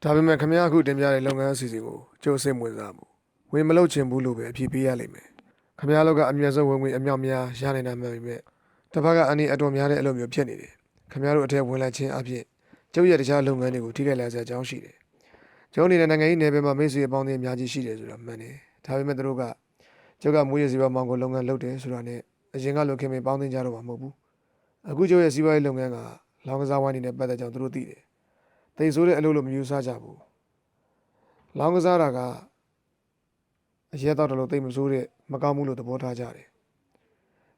ဒါပေမဲ့ခမရအခုတင်ပြတဲ့လုပ်ငန်းအစီအစဉ်ကိုကျိုးစိတ်ဝင်စားမှုဝင်မလုပ်ချင်ဘူးလို့ပဲအဖြစ်ပေးရလိမ့်မယ်ခမရလောကအမြတ်ဆုံးဝင်ငွေအမြောက်များရနိုင်တာမှန်ပေမဲ့တစ်ဖက်ကအနည်းအတော်များတဲ့အလုပ်မျိုးဖြစ်နေတယ်ခမရတို့အထက်ဝင်လိုက်ခြင်းအပြင်ကျုပ်ရဲ့တခြားလုပ်ငန်းတွေကိုထိခိုက်လာစရာအကြောင်းရှိတယ်ကျုံနေတဲ့နိုင်ငံရေးနယ်ပယ်မှာမိတ်ဆွေအပေါင်းအသင်းအများကြီးရှိတယ်ဆိုတာမှန်တယ်ဒါပေမဲ့သူတို့ကကျုပ်ကမွေးရစီပွားမောင်ကိုလုပ်ငန်းလုပ်တယ်ဆိုတာနဲ့အရင်ကလိုခင်မင်းပေါင်းသင်းကြတော့မှာမဟုတ်ဘူးအခုကျုပ်ရဲ့စီးပွားရေးလုပ်ငန်းကလောင်ကစားဝိုင်းနေနဲ့ပတ်သက်ကြောင်းသူတို့သိတယ်သိဆိုတဲ့အလုပ်လို့မယူဆကြဘူးလောင်ကစားတာကအရဲတော့တလို့သိမစိုးတဲ့မကောင်းမှုလို့သဘောထားကြတယ်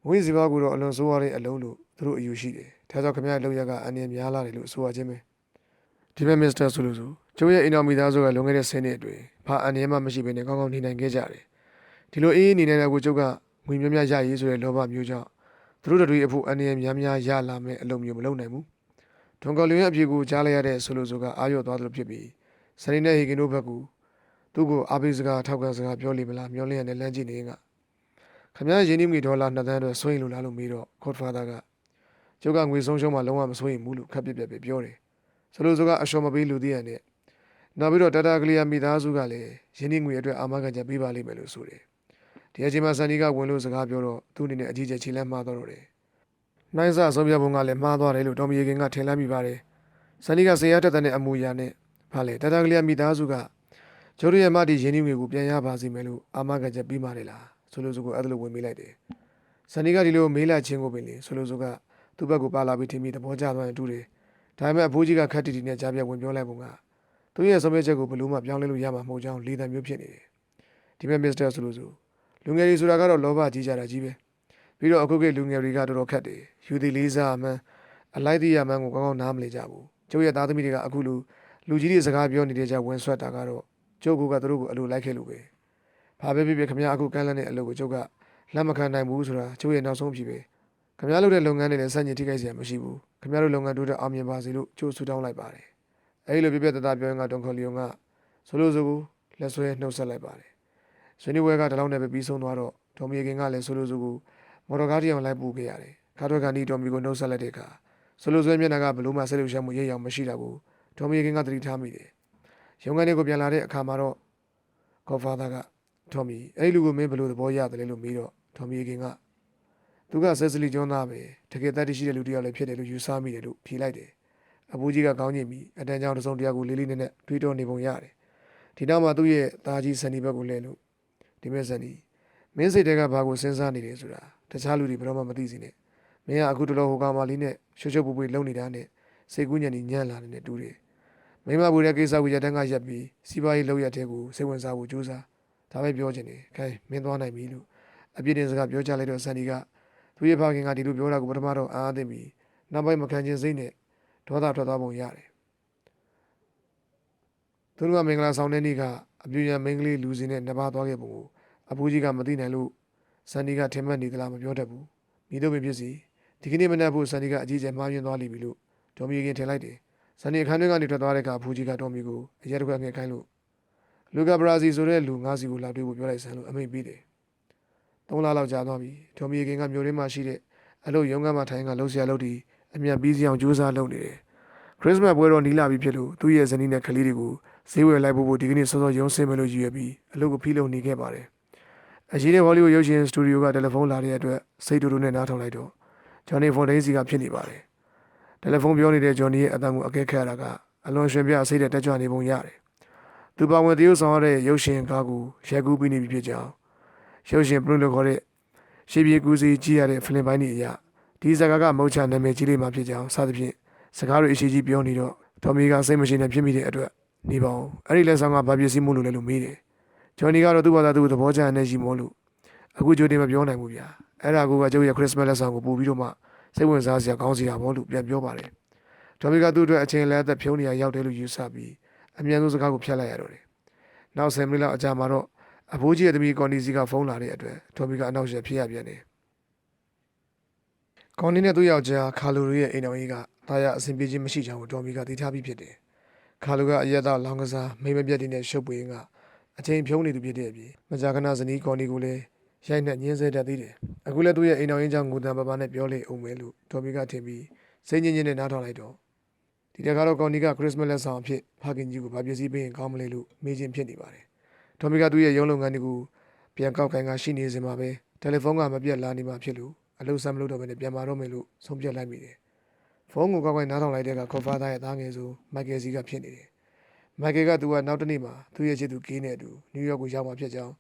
မွေးစီပွားကတော့အလွန်ဆိုးရတဲ့အလုပ်လို့သူတို့အယူရှိတယ်ဒါကြောင့်ခင်ဗျားလုပ်ရကအနည်းများလာတယ်လို့ဆိုရခြင်းပဲဒီမဲ့မစ္စတာဆိုလို့ဆိုကျုပ်ရဲ့အိမ်တော်မိသားစုကလွန်ခဲ့တဲ့10နှစ်အတွင်းဘာအနည်းမှမရှိဘဲနဲ့ကောင်းကောင်းနေနိုင်ခဲ့ကြတယ်ဒီလိုအေးအေးနေနေတဲ့ကိုကျုပ်ကငွေများများရရေးဆိုတဲ့လောဘမျိုးကြောင့်သူတို့တွေအဖို့အနည်းများများရလာမဲ့အလုပ်မျိုးမလုပ်နိုင်ဘူးထွန်ကော်လီယွန်အပြေကိုကြားလိုက်ရတဲ့ဆိုလို့ဆိုကအာရုံသွားသလိုဖြစ်ပြီးစနေနဲ့ဟီဂင်တို့ဘက်ကသူ့ကိုအားပေးစကားထောက်ခံစကားပြောလိမ့်မလားမျောလင်းရတဲ့လမ်းကြည့်နေရင်ကခမရရင်းနှီးငွေဒေါ်လာ2သန်းအတွက်ဆွေးရင်လို့လားလို့မေးတော့ခေါ့ဖာသာကကျုပ်ကငွေဆုံးရှုံးမှလုံးဝမဆွေးရင်ဘူးလို့ခက်ပြက်ပြက်ပဲပြောတယ်ဆိုလို့ဆိုကအရှော်မပေးလူသေးရတဲ့နောက်ပြီးတော့တာတာကလီယာမိသားစုကလည်းရင်းနှီးငွေအတွက်အာမခံချက်ပေးပါလိမ့်မယ်လို့ဆိုတယ်ဒီအချိန်မှာစန်နီကဝင်လို့စကားပြောတော့သူ့အနေနဲ့အကြီးကျယ်ခြေလှမ်းမှားတော့တယ်နိုင်စဆုံးဖြတ်ပုံကလည်းမှားသွားတယ်လို့ဒေါ်မီယေခင်ကထင်လန့်မိပါတယ်စန်နီကဆေးရတက်တဲ့အမူအရာနဲ့ဗာလေတာတာကလီယာမိသားစုကကျိုးရမတီရင်းနှီးငွေကိုပြန်ရပါစီမယ်လို့အာမခံချက်ပေးပါတယ်လားဆိုလို့ဆိုကိုအဲ့ဒါလိုဝင်မေးလိုက်တယ်စန်နီကဒီလိုမေးလာခြင်းကိုပင်လေဆိုလို့ဆိုကသူ့ဘက်ကိုပါလာပြီးထင်ပြီးသဘောကျသွားရင်တူတယ်ဒါပေမဲ့အဖိုးကြီးကခက်တီတီနဲ့ကြားပြဝင်ပြောလိုက်ပုံကသူရဲ့ဆုံးဖြတ်ချက်ကိုဘယ်လို့မှပြောင်းလဲလို့ရမှာမဟုတ်ကြောင်းလေးတံမျိုးဖြစ်နေတယ်ဒီမဲ့မစ္စတာဆိုလို့ဆိုလူငယ်တွေဆိုတာကတော့လောဘကြီးကြတာကြီးပဲပြီးတော့အခုကလူငယ်တွေကတော်တော်ခက်တယ်ယူသည်လေးစားမှန်းအလိုက်သည့်ရမှန်းကိုကောင်းကောင်းနားမလည်ကြဘူးကျုပ်ရဲ့သားသမီးတွေကအခုလူကြီးတွေစကားပြောနေတဲ့ကြဝင်ဆွတ်တာကတော့ကျုပ်ကသူတို့ကိုအလိုလိုက်ခဲ့လို့ပဲဘာပဲဖြစ်ဖြစ်ခင်ဗျားအခုကမ်းလှမ်းတဲ့အလုပ်ကိုကျုပ်ကလက်မခံနိုင်ဘူးဆိုတာကျုပ်ရဲ့နောက်ဆုံးဖြစ်ပဲခင်ဗျားလုပ်တဲ့လုပ်ငန်းတွေလည်းစัญญထိခိုက်စရာမရှိဘူးခ ခင်ဗျားတို့လုပ်ငန်းတိုးတက်အောင်မြင်ပါစေလို့ကြိုးဆူတောင်းလိုက်ပါတယ်အဲဒီလိုပြပြတသားပြောရင်ကတွန်ခေါ်လီယွန်ကဆိုလိုဆိုကိုလက်ဆွဲနှုတ်ဆက်လိုက်ပါတယ်ဆွေးနွေးပွဲကတလောက်နဲ့ပဲပြီးဆုံးသွားတော့ဒေါ်မီကင်ကလည်းဆိုလိုဆိုကိုမော်တော်ကားတစ်ယောက်လိုက်ပို့ခဲ့ရတယ်ကားထွက်ကန်ဒီဒေါ်မီကိုနှုတ်ဆက်လိုက်တဲ့အခါဆိုလိုဆွဲမျက်နှာကဘလို့မှဆက်လို့ရှမ်းမှုရိပ်ရောင်မရှိတာကိုဒေါ်မီကင်ကသတိထားမိတယ်ရုံးခန်းလေးကိုပြန်လာတဲ့အခါမှာတော့ကော်ဖာသာကဒေါ်မီအဲ့လူကိုမင်းဘလို့သဘောရတယ်လဲလို့မေးတော့ဒေါ်မီကင်ကသူကဆက်စလီကျွန်းသားပဲတကယ်တတ်ရှိတဲ့လူတစ်ယောက်လည်းဖြစ်တယ်လို့ယူဆမိတယ်လို့ဖြေလိုက်တယ်အဖိုးကြီးကကောင်းညင်ပြီးအတန်းကြောင်တစုံတရာကိုလေးလေးနက်နက်တွေးတောနေပုံရတယ်ဒီနောက်မှာသူ့ရဲ့သားကြီးစန်နီဘက်ကိုလဲလို့ဒီမဲ့စန်နီမင်းစိတ်တဲကဘာကိုစဉ်းစားနေတယ်ဆိုတာတခြားလူတွေဘယ်တော့မှမသိစီနဲ့မင်းကအခုတလောဟိုကောင်မလေးနဲ့ရှုပ်ရှုပ်ပွေပွေလုံနေတာနဲ့စိတ်ကူးညံ့နေညံ့လာနေတဲ့တူတယ်မိမဘူးတဲ့ကိစ္စကိုရတန်းကရက်ပြီးစီးပွားရေးလောက်ရတဲ့ကိုစိတ်ဝင်စားဖို့ကြိုးစားဒါပဲပြောချင်တယ်ခိုင်းမင်းသွားနိုင်ပြီလို့အပြည့်တင်စကားပြောချလိုက်တော့စန်နီကသူ့ရဲ့ဖခင်ကဒီလိုပြောတာကိုပထမတော့အားအသင့်ပြီးနောက်ပိုင်းမခံချင်စိတ်နဲ့ဒေါသထွက်သွားပုံရတယ်သူတို့ကမင်္ဂလာဆောင်တဲ့နေ့ကအပြူရန်မင်္ဂလေးလူစင်နဲ့နှစ်ပါးသွားခဲ့ပုံကိုအဖိုးကြီးကမသိနိုင်လို့စန်နီကထင်မှတ်နေသလားမပြောတတ်ဘူးမိတို့ပင်ဖြစ်စီဒီကနေ့မနက်ဖို့စန်နီကအကြီးကျယ်မှားယွင်းသွားလိမ့်ပြီလို့ဒေါ်မီကင်ထင်လိုက်တယ်စန်နီအခန်းထဲကနေထွက်သွားတဲ့အခါအဖိုးကြီးကဒေါ်မီကိုအရက်တစ်ခွက်ငှက်ခိုင်းလို့လူကဘရာဇီဆိုတဲ့လူငါးစီကိုလာတွေ့ဖို့ပြောလိုက်စမ်းလို့အမိန့်ပေးတယ်3 လလောက်ကြာသွားပြီဒေါ်မီကင်ကမြို့ထဲမှာရှိတဲ့အလုပ်ရုံးခန်းမှာထိုင်ကလှုပ်ရှားလုပ်ပြီးအမြန်ပြီးစီအောင်ကြိုးစားလုပ်နေတယ်ခရစ်စမတ်ပွဲတော်နီးလာပြီဖြစ်လို့သူ့ရဲ့ဇနီးနဲ့ကလေးတွေကိုဈေးဝယ်လိုက်ဖို့ဒီကနေ့စောစောရုံးဆင်းမယ်လို့ရည်ရွယ်ပြီးအလုပ်ကိုဖိလုပ်နေခဲ့ပါတယ်အကြီးတဲ့ဟောလိဝုဒ်ရုပ်ရှင်စတူဒီယိုကတယ်လီဖုန်းလာတဲ့အတွက်စိတ်တူတူနဲ့နားထောင်လိုက်တော့ဂျွန်နီဖော်ဒိန်းစီကဖြစ်နေပါတယ်တယ်လီဖုန်းပြောနေတဲ့ဂျွန်နီရဲ့အတန်ကိုအကဲခတ်ရတာကအလွန်ရှင်ပြစိတ်တဲ့တက်ကြွနေပုံရတယ်သူပါဝင်သရုပ်ဆောင်ရတဲ့ရုပ်ရှင်ကားကိုရိုက်ကူးပြီးနေပြီဖြစ်ကြောင်းရုပ်ရှင်ပရုလို့ခေါ်တဲ့ရှေးပြေကူစီကြည့်ရတဲ့ဖိလင်ပိုင်းတွေအရဒီဇာကာကမုတ်ချနာမည်ကြီးလေးမှဖြစ်ကြောင်းစသဖြင့်စကားတွေအရှိကြီးပြောနေတော့ဒေါ်မီကစိတ်မရှိနဲ့ဖြစ်မိတဲ့အတွက်နေပါအောင်အဲ့ဒီလက်ဆောင်ကဘာပစ္စည်းမို့လို့လဲလို့မေးတယ်ဂျွန်နီကတော့သူ့ဘာသာသူ့သဘောကျတဲ့ရှိမို့လို့အခုကြိုတင်မပြောနိုင်ဘူးဗျာအဲ့ဒါကကျုပ်ရဲ့ခရစ်စမတ်လက်ဆောင်ကိုပို့ပြီးတော့မှစိတ်ဝင်စားစရာကောင်းစရာပေါ့လို့ပြန်ပြောပါတယ်ဒေါ်မီကသူ့အတွက်အချင်းလဲအသက်ဖြုံးနေရရောက်တယ်လို့ယူဆပြီးအမြန်ဆုံးစကားကိုဖျက်လိုက်ရတော့တယ်နောက်10 မိနစ်လောက်အကြာမှာတော့အဖိုးကြီးရဲ့သမီးကွန်နီစီကဖုန်းလာတဲ့အတွက်ဒေါ်မီကအနောက်ရှက်ဖြစ်ရပြန်တယ်ကွန်နီနဲ့သူ့ယောက်ျားခါလိုရဲ့အိမ်တော်ကြီးကတာယာအဆင်ပြေခြင်းမရှိကြောင်းကိုဒေါ်မီကသိထားပြီးဖြစ်တယ်ခါလိုကအရက်သားလောင်ကစားမိမပြက်တင်တဲ့ရှုပ်ပွေကအချိန်ဖြုံးနေသူဖြစ်တဲ့အပြင်မကြာခဏဇနီးကွန်နီကိုလည်းရိုက်နှက်ညှင်းဆဲတတ်သေးတယ်အခုလည်းသူ့ရဲ့အိမ်တော်ကြီးကြောင့်ငိုတန်ပပနဲ့ပြောလေအောင်မယ်လို့ဒေါ်မီကထင်ပြီးစိတ်ညစ်ညစ်နဲ့နားထောင်လိုက်တော့ဒီတခါတော့ကွန်နီကခရစ်စမတ်လက်ဆောင်အဖြစ်ဖခင်ကြီးကိုဗာပစ္စည်းပေးရင်ကောင်းမလဲလို့မေးခြင်းဖြစ်နေပါတယ်ဒေါ်မီကသူ့ရဲ့ရုံးလုပ်ငန်းတွေကိုပြန်ကောက်ခိုင်းကရှိနေစင်မှာပဲတယ်လီဖုန်းကမပြတ်လာနေမှဖြစ်လို့အလုပ်ဆမ်းမလုပ်တော့ဘဲနဲ့ပြန်มาတော့မယ်လို့ဆုံးဖြတ်လိုက်မိတယ်ဖုန်းကိုကောက်ခိုင်းနားထောင်လိုက်တဲ့အခါခေါ်ဖားသားရဲ့သားငယ်ဆိုမိုက်ကယ်စီကဖြစ်နေတယ်မိုက်ကယ်ကသူကနောက်တစ်နေ့မှာသူ့ရဲ့ချစ်သူကင်းနဲ့အတူနယူးယောက်ကိုရောက်မှာဖြစ်ကြောင်း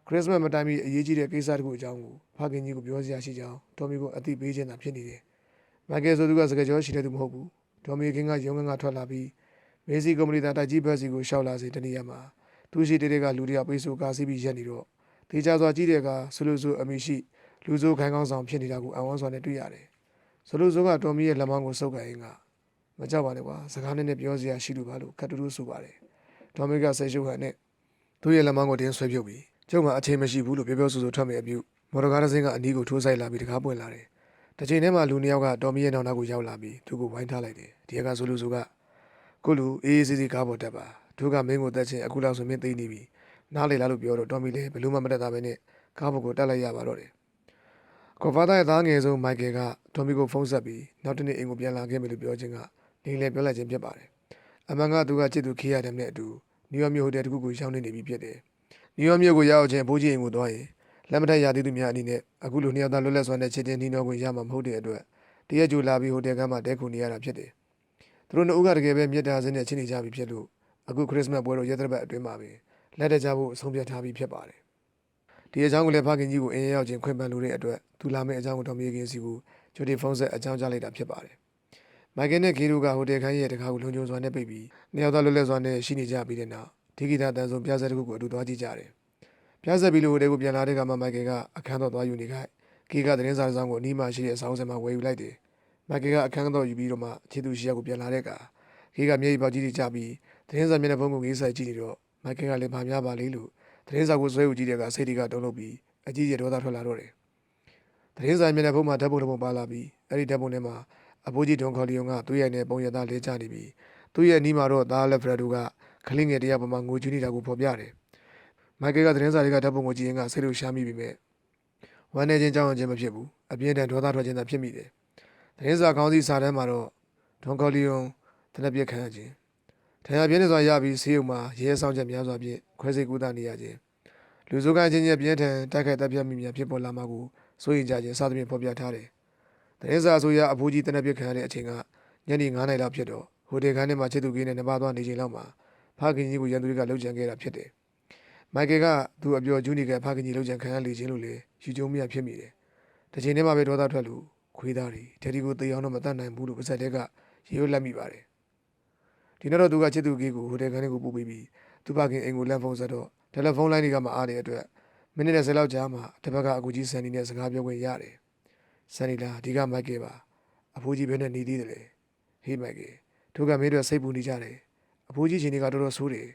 ခရစ်စမတ်မတိုင်မီအရေးကြီးတဲ့ကိစ္စတခုအကြောင်းကိုဖခင်ကြီးကိုပြောစရာရှိကြောင်းဒေါ်မီကိုအသိပေးခြင်းသာဖြစ်နေတယ်မိုက်ကယ်ဆိုသူကစကားကြောရှိတဲ့သူမဟုတ်ဘူးဒေါ်မီကင်းကရုံးခန်းကထွက်လာပြီးမေစီကုမ္ပဏီသားတိုက်ကြီးဘက်စီကိုရှောက်လာစေတနေရမှာသူရှိတဲ့ကလူတွေကပိတ်ဆို့ကားစီးပြီးရက်နေတော့တေချာစွာကြည့်တဲ့အခါဆလူဆူအမိရှိလူဆိုးခိုင်ကောင်းဆောင်ဖြစ်နေတာကိုအံ့ဩစွာနဲ့တွေ့ရတယ်ဆလူဆိုးကဒေါ်မီရဲ့လက်မောင်းကိုစုပ်ကိုင်ကမကြောက်ပါနဲ့ကွာစကားနဲ့ပြောစရာရှိလို့ပါလို့ခတ်တူတူဆိုပါတယ်ဒေါ်မီကစိတ်ရှုပ်ဟန်နဲ့သူ့ရဲ့လက်မောင်းကိုတင်းဆွဲပြုတ်ပြီးကျုပ်ကအချိန်မရှိဘူးလို့ပြောဆိုထွက်မယ်အပြုမော်တော်ကားတစ်စင်းကအနီးကိုထိုးဆိုင်လာပြီးတကားပွင့်လာတယ်တစ်ချိန်ထဲမှာလူနှစ်ယောက်ကဒေါ်မီရဲ့နောက်နောက်ကိုရောက်လာပြီးသူ့ကိုဝိုင်းထားလိုက်တယ်ဒီကဆလူဆိုးကကိုလူအေးအေးဆေးဆေးကားပေါ်တက်ပါသူကမင်းကိုတက်ချင်းအခုလောက်ဆိုမင်းသိနေပြီနားလေလားလို့ပြောတော့ဒေါ်မီလည်းဘလို့မှမတက်တာပဲနဲ့ကားပေါ်ကိုတက်လိုက်ရပါတော့တယ်ကော်ဖာသားရဲ့သားငယ်ဆုံးမိုက်ကယ်ကဒေါ်မီကိုဖုန်းဆက်ပြီးနောက်တနေ့အိမ်ကိုပြန်လာခဲ့မယ်လို့ပြောခြင်းကနေလေပြောလိုက်ခြင်းဖြစ်ပါတယ်အမှန်ကသူကချစ်သူခေးရတယ်နဲ့အတူနယူးယောက်မြို့ဟိုတယ်တစ်ခုကိုရောက်နေပြီဖြစ်တယ်နယူးယောက်မြို့ကိုရောက်ခြင်းဘိုးကြီးအိမ်ကိုသွားရင်လက်မထက်ရသေးသူများအနေနဲ့အခုလိုနှစ်ယောက်သားလွတ်လပ်စွာနဲ့ချစ်တင်နှီးနှောခွင့်ရမှာမဟုတ်တဲ့အတွက်တရက်ကြိုလာပြီးဟိုတယ်ကမှတဲခုနေရတာဖြစ်တယ်သူတို့နှစ်ဦးကတကယ်ပဲမြတ်တာစင်းနဲ့ချစ်နေကြပြီဖြစ်လို့အခုခရစ်စမတ်ပွဲတော်ရက်သတ္တပတ်အတွင်းမှာပဲလက်ထက်ကြဖို့အဆုံးဖြတ်ထားပြီးဖြစ်ပါတယ်ဒီအကြောင်းကိုလည်းဖခင်ကြီးကိုအင်းရောက်ခြင်းခွင့်ပန်လိုတဲ့အတွက်သူလာမယ့်အကြောင်းကိုဒေါ်မီကင်းစီကိုဂျိုဒီဖုန်းဆက်အကြောင်းကြားလိုက်တာဖြစ်ပါတယ်မိုက်ကယ်နဲ့ဂီရူကဟိုတယ်ခန်းရဲ့တကားကိုလုံခြုံစွာနဲ့ပိတ်ပြီးနှစ်ယောက်သားလွတ်လပ်စွာနဲ့ရှိနေကြပြီးတဲ့နောက်ဒီဂီတာတန်ဆုံပြဆက်တစ်ခုကိုအတူသွားကြည့်ကြတယ်ပြဆက်ပြီးလို့ဟိုတယ်ကိုပြန်လာတဲ့အခါမှာမိုက်ကယ်ကအခန်းတော်သွားယူနေခိုင်းဂီကသတင်းစာဆောင်ကိုအနီးမှာရှိတဲ့အဆောင်စင်မှာဝယ်ယူလိုက်တယ်မိုက်ကယ်ကအခန်းတော်ယူပြီးတော့မှခြေသူရှိရက်ကိုပြန်လာတဲ့အခါဂီကမျက်ရည်ပေါက်ကြီးတွေကျပြီးသတင်းစာမျက်နှာဖုံးကိုငေးဆိုင်ကြည့်နေတော့မိုက်ကယ်ကလည်းဗာများပါလေလို့သတင်းစာကိုဆွဲယူကြည့်တဲ့အခါစိတ်တွေကတုံ့လုပ်ပြီးအကြီးကျယ်ဒေါသထွက်လာတော့တယ်သတင်းစာမျက်နှာဖုံးမှာဓာတ်ပုံတစ်ပုံပါလာပြီးအဲ့ဒီဓာတ်ပုံထဲမှာ အဖိုးကြီးဒွန်ခေါ်လီယုံကသူ့ရဲ့နဲ့ပုံရသားလဲကျနေပြီးသူ့ရဲ့နီးမှာတော့သားလက်ဖရက်တို့ကခလင်းငယ်တယောက်ပမာငိုကြည့်နေတာကိုဖော်ပြတယ်မိုက်ကယ်ကသတင်းစာတွေကဓာတ်ပုံကိုကြည့်ရင်ကစိတ်လို့ရှားမိပေမဲ့ဝမ်းနေခြင်းကြောင့်ခြင်းမဖြစ်ဘူးအပြင်းထန်ဒေါသထွက်ခြင်းသာဖြစ်မိတယ်သတင်းစာခေါင်းစည်းစာတမ်းမှာတော့ဒွန်ခေါ်လီယုံတနက်ပြက်ခံရခြင်းထံရပြင်းနေစွာရပြီးဆေးရုံမှာရဲဆောင်ချက်များစွာဖြင့်ခွဲစိတ်ကူးသနေရခြင်းလူစုကန်ချင်းပြင်းထန်တိုက်ခိုက်တပ်ပြတ်မိများဖြစ်ပေါ်လာမှာကိုစိုးရိမ်ကြခြင်းစသဖြင့်ဖော်ပြထားတယ်သတင်းစာဆိုရအဖိုးကြီးတနက်ပြက်ခံရတဲ့အချိန်ကညနေ9:00နာရီလောက်ဖြစ်တော့ဟိုတယ်ခန်းထဲမှာချစ်သူကင်းနဲ့နှပါသွားနေချိန်လောက်မှာဖခင်ကြီးကိုရန်သူတွေကလှုပ်ကြံခဲ့တာဖြစ်တယ်မိုက်ကယ်ကသူ့အပျော်ကျူးနေကဖခင်ကြီးလှုပ်ကြံခံရလေခြင်းလို့လေယူကျုံမရဖြစ်မိတယ်တချိန်တည်းမှာပဲဒေါသထွက်လို့ခွေးသားတွေဒက်ဒီကိုသေအောင်တော့မတတ်နိုင်ဘူးလို့ပါဇက်တဲကရေရွတ်လက်မိပါတယ်ဒီနောက်တော့သူကချစ်သူကင်းကိုဟိုတယ်ခန်းထဲကိုပို့ပေးပြီးသူ့ဖခင်အိမ်ကိုလမ်းဖုန်းဆက်တော့တယ်လီဖုန်းလိုင်းတွေကမအားတဲ့အတွက်မိနစ်20လောက်ကြာမှတစ်ဖက်ကအကူကြီးဆန်နီနဲ့စကားပြောခွင့်ရတယ်ဆန်နီလာဒီကမိုက်ကယ်ပါအဖိုးကြီးဘယ်နဲ့နေသေးတယ်လဲဟေးမိုက်ကယ်တို့ကမင်းတို့စိတ်ပူနေကြတယ်အဖိုးကြီးချင်းတွေကတော်တော်ဆိုးတယ်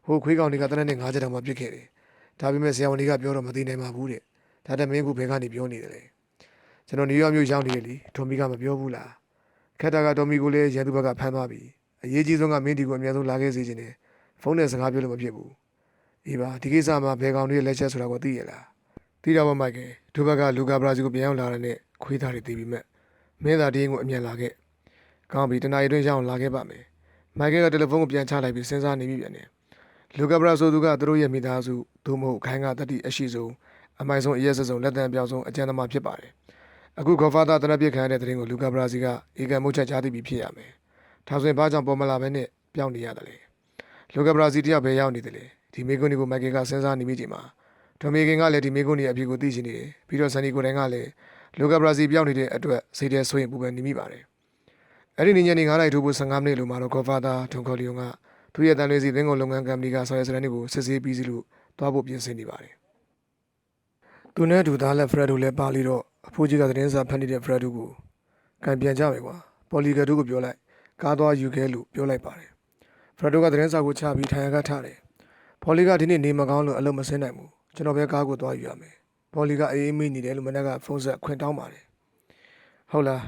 ဟိုခွေးကောင်တွေကတနက်နဲ့9ချက်တောင်မှပြစ်ခဲ့တယ်ဒါပေမဲ့ဆရာဝန်တွေကပြောတော့မသိနိုင်ပါဘူးတဲ့ဒါတက်မင်းကဘယ်ကနေပြောနေတယ်လဲကျွန်တော်နယူးယောက်မြို့ရောက်နေတယ်လीဒေါ်မီကမပြောဘူးလားခက်တာကဒေါ်မီကိုလည်းရန်သူဘက်ကဖမ်းသွားပြီအရေးကြီးဆုံးကမင်းဒီကိုအများဆုံးလာခဲ့စေခြင်းနဲ့ဖုန်းနဲ့စကားပြောလို့မဖြစ်ဘူးအေးပါဒီကိစ္စမှာဘယ်ကောင်တွေလက်ချက်ဆိုတာကိုသိရလားသိတော့မမိုက်ကယ်ဒိုဘက်ကလူကာဘရာဇီကိုပြန်ရောက်လာတဲ့နဲ့ခွေးသားတွေသိပြီးမဲ့မင်းသားတင်းကိုအမြန်လာခဲ့ကောင်းပြီတနားရီတွင်းရအောင်လာခဲ့ပါမယ်မိုက်ကယ်ကတယ်လီဖုန်းကိုပြန်ချလိုက်ပြီးစဉ်းစားနေပြီပြန်တယ်လူကာဘရာဆိုသူကသူတို့ရဲ့မိသားစုသို့မဟုတ်ခိုင်းကတတိအရှိဆုံးအမိုင်ဆုံးအရက်ဆုံးလက်တံပြောင်းဆုံးအကျဉ်းသမားဖြစ်ပါတယ်အခုဂေါ်ဖာသာတနက်ပြစ်ခံရတဲ့တဲ့ရင်ကိုလူကာဘရာဇီကအေကန်မုတ်ချက်ကြားသိပြီးဖြစ်ရမယ်ဒါဆိုရင်ဘာကြောင့်ပေါ်မလာဘဲနဲ့ပြောင်းနေရတယ်လဲလူကာဘရာဇီတယောက်ပဲရောက်နေတယ်လေဒီမေကွန်းတွေကိုမိုက်ကယ်ကစဉ်းစားနေမိချိန်မှာဒေါ်မေခင်ကလည်းဒီမေကွန်းတွေအဖြစ်ကိုသိချင်နေတယ်ပြီးတော့ဆန်နီကိုတိုင်ကလည်းလူကာဘရာဇီပြောင်းနေတဲ့အတွက်စိတ်ထဲဆိုရင်ပူပန်နေမိပါတယ်အဲ့ဒီညနေ9:00နာရီထိုးဖို့15မိနစ်လိုမှာတော့ဂေါ်ဖာသာထုံခေါ်လီယုံကသူ့ရဲ့တန်လွင်စီသင်းကုန်လုပ်ငန်းကမ္ပဏီကဆော်ရဲစရန်တွေကိုစစ်ဆေးပြီးစီလို့တွားဖို့ပြင်ဆင်နေပါတယ်သူနဲ့ဒူသားလက်ဖရက်တို့လည်းပါလီတော့အဖိုးကြီးကသတင်းစာဖတ်နေတဲ့ဖရက်တို့ကိုကန်ပြန်ကြမယ်ကွာပေါ်လီကတို့ကိုပြောလိုက်ကားသွားယူခဲ့လို့ပြောလိုက်ပါတယ်ဖရက်တို့ကသတင်းစာကိုချပြီးထိုင်ရကထားတယ်ပေါ်လီကဒီနေ့နေမကောင်းလို့အလုပ်မဆင်းနိုင်ဘူးကျွန်တော်ပဲကားကိုသွားယူရမယ်ပေါ်လီကအေးအေးမေးနေတယ်လို့မနက်ကဖုန်းဆက်ခွင့်တောင်းပါတယ်ဟုတ်လား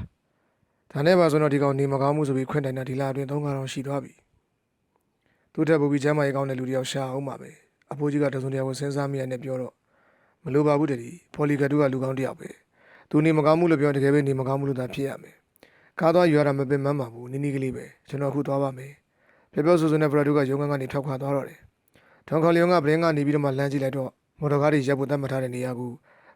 ဒါနဲ့ပါဆိုတော့ဒီကောင်နေမကောင်းမှုဆိုပြီးခွင့်တိုင်တာဒီလအတွင်း3ခါတော့ရှိသွားပြီသူ့ထက်ပိုပြီးကျမ်းမာရေးကောင်းတဲ့လူတယောက်ရှာအောင်ပါပဲအဖိုးကြီးကတစုံတရာကိုစဉ်းစားမိရနဲ့ပြောတော့မလိုပါဘူးတည်းပေါ်လီကတူကလူကောင်းတယောက်ပဲသူနေမကောင်းမှုလို့ပြောတကယ်ပဲနေမကောင်းမှုလို့သာဖြစ်ရမယ်ကားသွားယူရတာမပင်မမှန်ဘူးနီးနီးကလေးပဲကျွန်တော်အခုသွားပါမယ်ပြောဆိုနဲ့ဖရက်တို့ကရုံးခန်းကနေထောက်ခွာသွားတော့တယ်ထွန်ခေါ်လီယုံကဗရင်ကနေပြီးတော့မှလမ်းကြည့်လိုက်တော့မော်တော်ကားတွေရပ်ဖို့တတ်မှတ်ထားတဲ့နေရာကို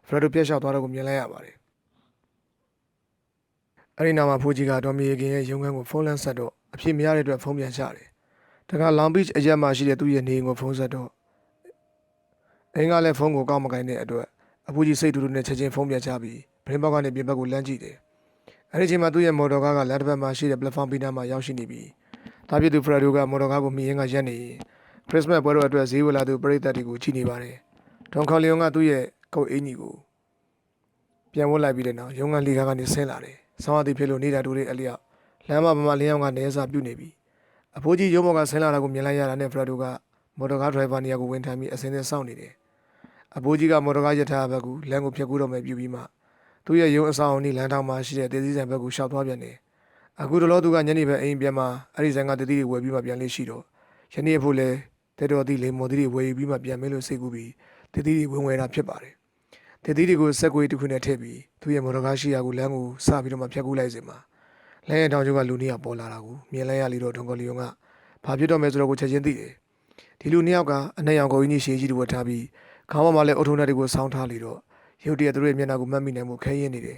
ဖရက်တို့ပြက်လျှောက်သွားတော့ကိုမြင်လိုက်ရပါတယ်အဲ့ဒီနောက်မှာဖိုးကြီးကဒေါ်မီခင်ရဲ့ရုံးခန်းကိုဖုန်းလန်းဆက်တော့အဖြစ်မရတဲ့အတွက်ဖုန်းပြန်ချတယ်တခါလောင်ဘီချ်အရက်မှာရှိတဲ့သူ့ရဲ့နေအိမ်ကိုဖုန်းဆက်တော့အင်းကလည်းဖုန်းကိုကောက်မကိုင်းတဲ့အတွက်အဖိုးကြီးစိတ်တူတူနဲ့ချက်ချင်းဖုန်းပြန်ချပြီးဗရင်ဘောက်ကနေပြင်ဘက်ကိုလမ်းကြည့်တယ်အဲ့ဒီချိန်မှာသူ့ရဲ့မော်တော်ကားကလမ်းတစ်ဘက်မှာရှိတဲ့ပလက်ဖောင်းပီနာမှာရောက်ရှိနေပြီးဒါပြည့်သူဖရက်တို့ကမော်တော်ကားကိုမြင်ရင်းကရက်နေခရစ်စမတ်ပွဲတော်အတွက်ဈေးဝယ်လာသူပရိသတ်တွေကိုကြည့်နေပါတယ်ထွန်ခေါ်လီယုံကသူ့ရဲ့ကုတ်အင်ကြီးကိုပြန်ဝတ်လိုက်ပြီးတဲ့နောက်ရုံးခန်းလီကားကနေဆင်းလာတယ်ဆောင်းအသည့်ဖြစ်လို့နေတာတူတဲ့အလျောက်လမ်းမပမာလင်းအောင်ကနေစာပြုတ်နေပြီအဖိုးကြီးရုံးဘော်ကဆင်းလာတာကိုမြင်လိုက်ရတာနဲ့ဖရက်တို့ကမော်တော်ကားဒရိုင်ဘာနေရာကိုဝင်ထိုင်ပြီးအစင်းစင်းစောင့်နေတယ်အဖိုးကြီးကမော်တော်ကားရထားဘက်ကိုလမ်းကိုဖြတ်ကူးတော့မယ်ပြုပြီးမှသူ့ရဲ့ရုံးအဆောင်အနီးလမ်းထောင်မှာရှိတဲ့တေးသီးဆိုင်ဘက်ကိုရှောက်သွားပြန်တယ်အခုတော့သူကညနေဘက်အိမ်ပြန်မှအဲ့ဒီဆိုင်ကတေးသီးတွေဝယ်ပြီးမှပြန်လေးရှိတော့ယနေ့အဖို့လဲတဲတော်သီးလေမော်သီးတွေဝယ်ယူပြီးမှပြန်မယ်လို့စိတ်ကူးပြီးတေးသီးတွေဝင်ဝယ်တာဖြစ်ပါတယ်တေးသီးတွေကိုစက်ကွေးတစ်ခုနဲ့ထည့်ပြီးသူ့ရဲ့မော်တော်ကားရှိရာကိုလမ်းကိုစပြီးတော့မှဖြတ်ကူးလိုက်စင်မှာလမ်းရဲ့တောင်ကျုပ်ကလူနှစ်ယောက်ပေါ်လာတာကိုမြင်လိုက်ရလီတော့ဒွန်ကော်လီယုံကဘာဖြစ်တော့မယ်ဆိုတော့ကိုချက်ချင်းသိတယ်ဒီလူနှစ်ယောက်ကအနှံ့ရောင်ကိုကြီးရှည်ကြီးတွေဝတ်ထားပြီးခေါင်းပေါ်မှာလည်းအုတ်ထုံးတဲ့တွေကိုဆောင်းထားလီတော့ရုတ်တရက်သူတို့ရဲ့မျက်နှာကိုမှတ်မိနိုင်မှုခဲရင်းနေတယ်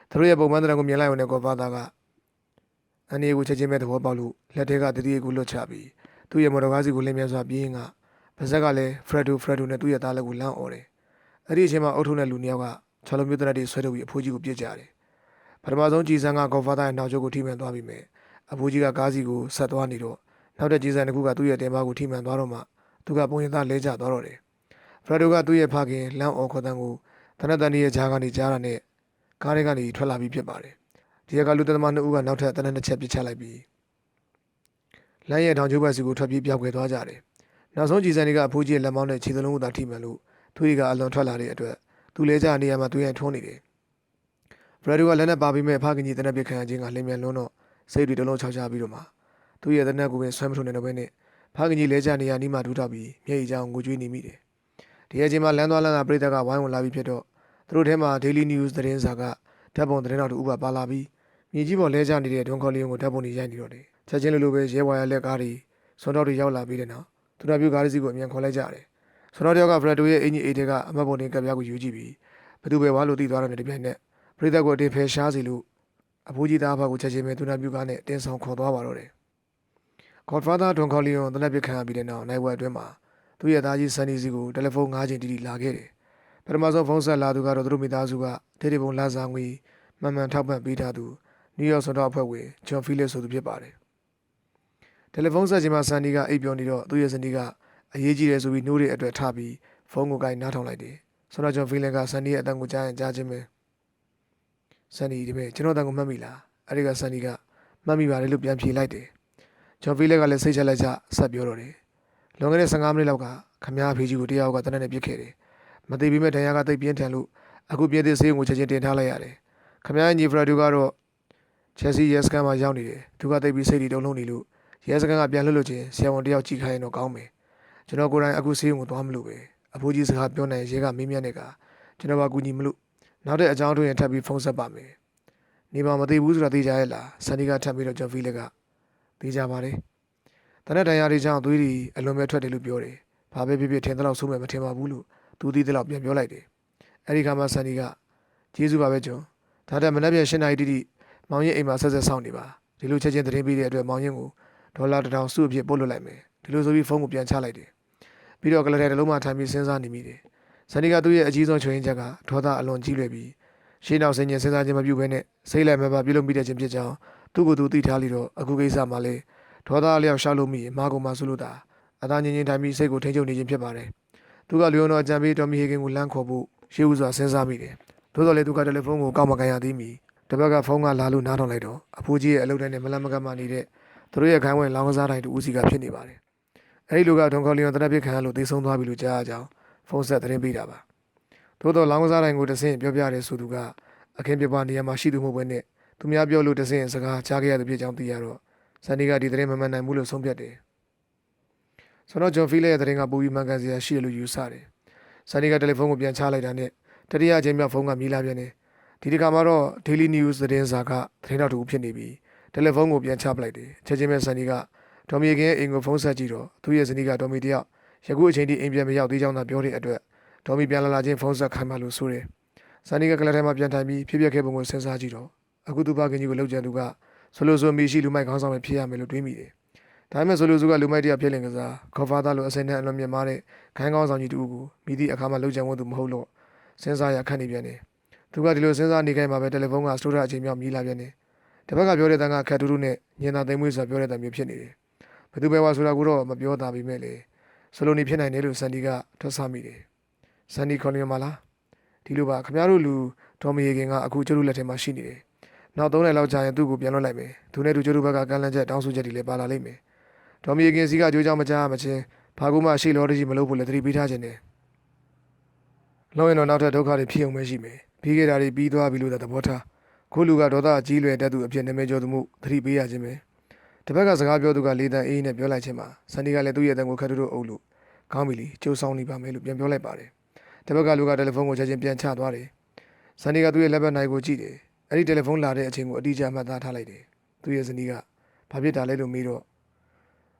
သူတို့ရဲ့ပုံမှန်တဲ့ကိုမြင်လိုက်ရုံနဲ့ကော်ဖာသားကအန်ဒီကိုချက်ချင်းပဲသဘောပေါက်လို့လက်ထဲကတတိယကိုလွတ်ချပြီးသူ့ရဲ့မော်တော်ကားစီကိုလင်းမြစွာပြေးရင်ကပါဇက်ကလည်းဖရက်ဒိုနဲ့သူ့ရဲ့သားလက်ကိုလမ်းអော်တယ်အဲ့ဒီအချိန်မှာအုတ်ထုံးတဲ့လူနှစ်ယောက်ကချော်လုံးမျိုးတရက်တွေဆွဲထုတ်ပြီးအဖိုးကြီးကိုပြစ်ကြတယ်ပထမဆုံးကြည်စံကကော်ဖာသားရဲ့နောက်ကျောကိုထိမှန်သွားပြီမဲ့အဖိုးကြီးကကားစီကိုဆက်သွားနေတော့နောက်တဲ့ကြည်စံတစ်ခုကသူ့ရဲ့တင်ပါကိုထိမှန်သွားတော့မှသူကပုံရင်သားလဲကျသွားတော့တယ်ဖရက်ဒိုကသူ့ရဲ့ဖခင်လမ်းអော်ခေါ်တန်းကိုတနက်တန်ရဲ့ဂျားကနေကြားတာနဲ့ကားတွေကနေထွက်လာပြီးဖြစ်ပါတယ်ဒီကလူသမား2ဦးကနောက်ထပ်တနက်တစ်ချက်ပစ်ချလိုက်ပြီးလမ်းရဲ့ထောင်ကျိုးဘက်စီကိုထွက်ပြေးပြောက်ခွဲသွားကြတယ်နောက်ဆုံးကြည်စံတွေကအဖိုးကြီးရဲ့လက်မောင်းနဲ့ခြေသလုံးကိုသာထိမှန်လို့သူ့ရဲ့ကအလွန်ထွက်လာတဲ့အတွက်သူလဲကျနေရာမှာသူ့ရဲ့ထုံးနေတယ်ဖ ဖရက်ဒူကလက်နဲ့ပါပြီးမဲ့ဖခင်ကြီးတနက်ပြခံခြင်းကလင်းမြန်လွန်းတော့စိတ်တွေတလုံးချောက်ချပြီးတော့မှသူ့ရဲ့တနက်ကိုပင်ဆွဲမထုံနေတော့ဘဲနဲ့ဖခင်ကြီးလဲကျနေရနီးမှဒူးထောက်ပြီးမျက်ရည်ကြောင်ငိုကြွေးနေမိတယ်ဒီအချိန်မှာလမ်းသွားလမ်းလာပြည်သက်ကဝိုင်းဝင်လာပြီးဖြစ်တော့သူတို့ထဲမှာ Daily News သတင်းစာကဓာတ်ပုံသတင်းတော်တို့ဥပပါလာပြီးမြေကြီးပေါ်လဲကျနေတဲ့ဒွန်ခေါ်လီယုံကိုဓာတ်ပုံတွေရိုက်နေတော့တယ်ချက်ချင်းလိုလိုပဲရဲဝါရလက်ကားတွေစွန်တော်တွေရောက်လာပြီးတဲ့နောက်သူတို့ပြကားစီကိုအမြန်ခေါ်လိုက်ကြတယ်စွန်တော်တယောက်ကဖရက်ဒူရဲ့အင်ကြီးအေးတဲကအမတ်ပုံတင်ကပ်ပြားကိုယူကြည့်ပြီးဘသူပဲဝါလို့တည်သွားတဲ့တပြိုင်နက်ပြည်သက်ကိုအတင်ဖယ်ရှားစီလို့အဖိုးကြီးသားအဖကိုချက်ချင်းပဲသူနာပြကားနဲ့တင်းဆောင်ခေါ်သွားပါတော့တယ် Godfather ဒွန်ခေါ်လီယုံတနက်ပြခံရပြီးတဲ့နောက်နိုင်ဝက်အတွင်းမှာသူ့ရဲ့သားကြီးဆန်နီစီကိုတယ်လီဖုန်း၅ချိန်တီလာခဲ့တယ်ပထမဆုံးဖုန်းဆက်လာသူကတော့သူတို့မိသားစုကဒေဒီပုံလာစာငွေမှန်မှန်ထောက်ပံ့ပေးထားသူနယူးယောက်စွန်တော်အဖွဲ့ဝင်ဂျွန်ဖီလစ်ဆိုသူဖြစ်ပါတယ်တယ်လီဖုန်းဆက်ချိန်မှာဆန်နီကအိပ်ပျော်နေတော့သူ့ရဲ့ဇနီးကအရေးကြီးတယ်ဆိုပြီးနှိုးတဲ့အတွက်ထားပြီးဖုန်းကိုကိုင်နားထောင်လိုက်တယ်စွန်တော်ဂျွန်ဖီလစ်ကဆန်နီရဲ့အတန်ကိုကြားရင်ကြားချင်းပဲဆန်နီဒီမဲ့ကျွန်တော်အတန်ကိုမှတ်မိလားအဲ့ဒီကဆန်နီကမှတ်မိပါတယ်လို့ပြန်ဖြေလိုက်တယ်ဂျွန်ဖီလစ်ကလည်းစိတ်ချလက်ချဆက်ပြောတော့တယ်လွန်ခဲ့တဲ့15မိနစ်လောက်ကခမည်းအဖေကြီးကိုတယောက်ကတနက်နဲ့ပြစ်ခဲ့တယ်မသိပေမဲ့ဒဏ်ရာကတိတ်ပြင်းထန်လို့အခုပြည့်တဲ့ဆေးရုံကိုချက်ချင်းတင်ထားလိုက်ရတယ်ခမည်းညီဖရက်ဒူကတော့ချက်စီရဲစကန်မှာရောက်နေတယ်သူကတိတ်ပြီးစိတ်တွေတုန်လှုပ်နေလို့ရဲစကန်ကပြန်လွတ်လို့ချင်းဆရာဝန်တယောက်ကြည့်ခိုင်းရင်တော့ကောင်းမယ်ကျွန်တော်ကိုယ်တိုင်အခုဆေးရုံကိုသွားမလို့ပဲအဖိုးကြီးစကားပြောနိုင်ရဲကမေးမြန်းတဲ့ကကျွန်တော်ကကူညီမလို့နောက်တဲ့အကြောင်းတွေထပ်ပြီးဖုန်းဆက်ပါမယ်နေပါမသိဘူးဆိုတာသိကြရဲ့လားဆန်နီကထပ်ပြီးတော့ဂျွန်ဖီလက်ကသိကြပါတယ်တနက်တန်ရာတွေကြောင့်သွေးတွေအလွန်ပဲထွက်တယ်လို့ပြောတယ်ဘာပဲဖြစ်ဖြစ်ထင်တဲ့လောက်ဆုံးမယ်မထင်ပါဘူးလို့သူသိတဲ့လောက်ပြန်ပြောလိုက်တယ်အဲဒီခါမှဆန်နီကကျေးဇူးပါပဲကျွန်ဒါတက်မနေ့ပြန်၈နာရီတိတိမောင်ရင်အိမ်မှာဆက်ဆက်စောင့်နေပါဒီလိုချက်ချင်းသတင်းပေးတဲ့အတွက်မောင်ရင်ကိုဒေါ်လာ1000စုအဖြစ်ပို့လွှတ်လိုက်မယ်ဒီလိုဆိုပြီးဖုန်းကိုပြန်ချလိုက်တယ်ပြီးတော့ကလတဲ့တစ်လုံးမှထိုင်ပြီးစဉ်းစားနေမိတယ်ဆန်နီကသူ့ရဲ့အကြီးဆုံးချွေရင်ချက်ကဒေါသအလွန်ကြီးလွယ်ပြီးရှေးနောက်ဆင်ញင်စဉ်းစားခြင်းမပြုဘဲနဲ့စိတ်လိုက်မပါပြုလုပ်မိတဲ့ခြင်းဖြစ်ကြောင်းသူ့ကိုယ်သူသိထားလိတော့အခုကိစ္စမှာလေဒေါသလျောက်ရှောက်လို့မိရင်မာကုန်မှဆိုလို့တာအသားငင်းငင်းထိုင်ပြီးစိတ်ကိုထိန်းချုပ်နေခြင်းဖြစ်ပါတယ်သူကလျော်တော်အကြံပေးတော်မီဟေဂင်ကိုလမ်းခေါ်ဖို့ရှေးဦးစွာစဉ်းစားမိတယ်သို့တော်လည်းသူကတယ်လီဖုန်းကိုကောက်မကန်ရသေးမီတပတ်ကဖုန်းကလာလို့နားထောင်လိုက်တော့အဖိုးကြီးရဲ့အလုပ်တိုင်းနဲ့မလန့်မကန့်မှနေတဲ့သူတို့ရဲ့ခိုင်းဝင်လောင်းကစားတိုင်းတူဦးစီကဖြစ်နေပါတယ်အဲဒီလူကဒွန်ခေါ်လီယွန်တနက်ပြခံရလို့သိဆုံးသွားပြီလို့ကြားရကြောင်းဖုန်းဆက်သတင်းပေးတာပါသို့တော်လောင်းကစားတိုင်းကိုတဆင့်ပြောပြရဲဆိုသူကအခင်းပြပနေရာမှာရှိသူမဟုတ်ဘဲနဲ့သူများပြောလို့တဆင့်စကားကြားခဲ့ရတဲ့ဖြစ်ကြောင်းသိရတော့ဆန်နီကဒီသတင်းမမှန်နိုင်ဘူးလို့ဆုံးဖြတ်တယ်ဆိုတော့ဂျွန်ဖီလက်ရဲ့သတင်းကပူပြီးမှန်ကန်စရာရှိတယ်လို့ယူဆတယ်ဆန်နီကတယ်လီဖုန်းကိုပြန်ချလိုက်တာနဲ့တတိယအချိန်မြောက်ဖုန်းကမြည်လာပြန်တယ်ဒီတစ်ခါမှာတော့ Daily News သတင်းစာကသတင်းတော်တူဖြစ်နေပြီးတယ်လီဖုန်းကိုပြန်ချပလိုက်တယ်ချက်ချင်းပဲဆန်နီကဒေါ်မီကင်ရဲ့အိမ်ကိုဖုန်းဆက်ကြည့်တော့သူ့ရဲ့ဇနီးကဒေါ်မီတယောက်ယခုအချိန်ထိအိမ်ပြန်မရောက်သေးကြောင်းသာပြောတဲ့အတွက်ဒေါ်မီပြန်လာချင်းဖုန်းဆက်ခိုင်းမှလို့ဆိုတယ်ဆန်နီကကလပ်ထဲမှာပြန်ထိုင်ပြီးဖြစ်ပျက်ခဲ့ပုံကိုစဉ်းစားကြည့်တော့အခုသူ့ဘာကင်ကြီးကိုလှုပ်ကြံသူကဆိုလိုဆိုမီရှိလူမိုက်ခေါင်းဆောင်ပဲဖြစ်ရမယ်လို့တွေးမိတယ်ဒါပေမဲ့ဆိုလိုဆိုကလူမိုက်တယောက်ဖြစ်လင်ကစားခေါ်ဖာသားလိုအစိမ်းနဲ့အလွန်မြင့်မားတဲ့ခိုင်းကောင်းဆောင်ကြီးတူကိုမိသည့်အခါမှလှုပ်ကြံဝန်းသူမဟုတ်လို့စဉ်းစားရခက်နေပြန်တယ်သူကဒီလိုစဉ်းစားနေခိုင်းမှာပဲတယ်လီဖုန်းကစတိုးရအချိန်မြောက်မြည်လာပြန်တယ်တစ်ဖက်ကပြောတဲ့တန်ကခက်တူတူနဲ့ညင်သာသိမ်းမွေးစွာပြောတဲ့တန်မျိုးဖြစ်နေတယ်ဘယ်သူပဲဝါဆိုတာကိုတော့မပြောတာပေမဲ့လေဆိုလိုနေဖြစ်နိုင်တယ်လို့ဆန်ဒီကထွက်ဆမိတယ်ဆန်ဒီခေါ်လျော်မလားဒီလိုပါခင်ဗျားတို့လူဒေါ်မီယေကင်ကအခုကျုပ်တို့လက်ထဲမှာရှိနေတယ်နောက်3နှစ်လောက်ကြာရင်သူ့ကိုပြန်လွှတ်လိုက်မယ်သူနဲ့သူကျုပ်တို့ဘက်ကကန့်လန့်ချက်တောင်းဆိုချက်တွေလည်းပါလာလိမ့်မယ်ဒေါ်မီယေကင်စီကကြိုးကြောင်မကြားမချင်းဘာကူမှရှေ့လော်တကြီးမလုပ်ဖို့လည်းသတိပေးထားခြင်းနဲ့လောရင်တော့နောက်ထပ်ဒုက္ခတွေဖြစ်အောင်ပဲရှိမယ်ပြီးခဲ့တာတွေပြီးသွားပြီလို့သာသဘောထားခုလူကဒေါသကြီးလွယ်တတ်သူအဖြစ်နာမည်ကျော်သူမှုသတိပေးရခြင်းပဲတစ်ဖက်ကစကားပြောသူကလေတန်အေးနဲ့ပြောလိုက်ခြင်းမှာဆန်ဒီကလည်းသူ့ရဲ့အတန်ကိုခက်တူတူအုပ်လို့ကောင်းပြီလीကြိုးဆောင်နေပါမယ်လို့ပြန်ပြောလိုက်ပါတယ်တစ်ဖက်ကလူကတယ်လီဖုန်းကိုချက်ချင်းပြန်ချသွားတယ်ဆန်ဒီကသူ့ရဲ့လက်ပတ်နိုင်ကိုကြည့်တယ်အဲ့ဒီတယ်လီဖုန်းလာတဲ့အချိန်ကိုအတိအကျမှတ်သားထားလိုက်တယ်သူ့ရဲ့ဇနီးကဘာဖြစ်တာလဲလို့မေးတော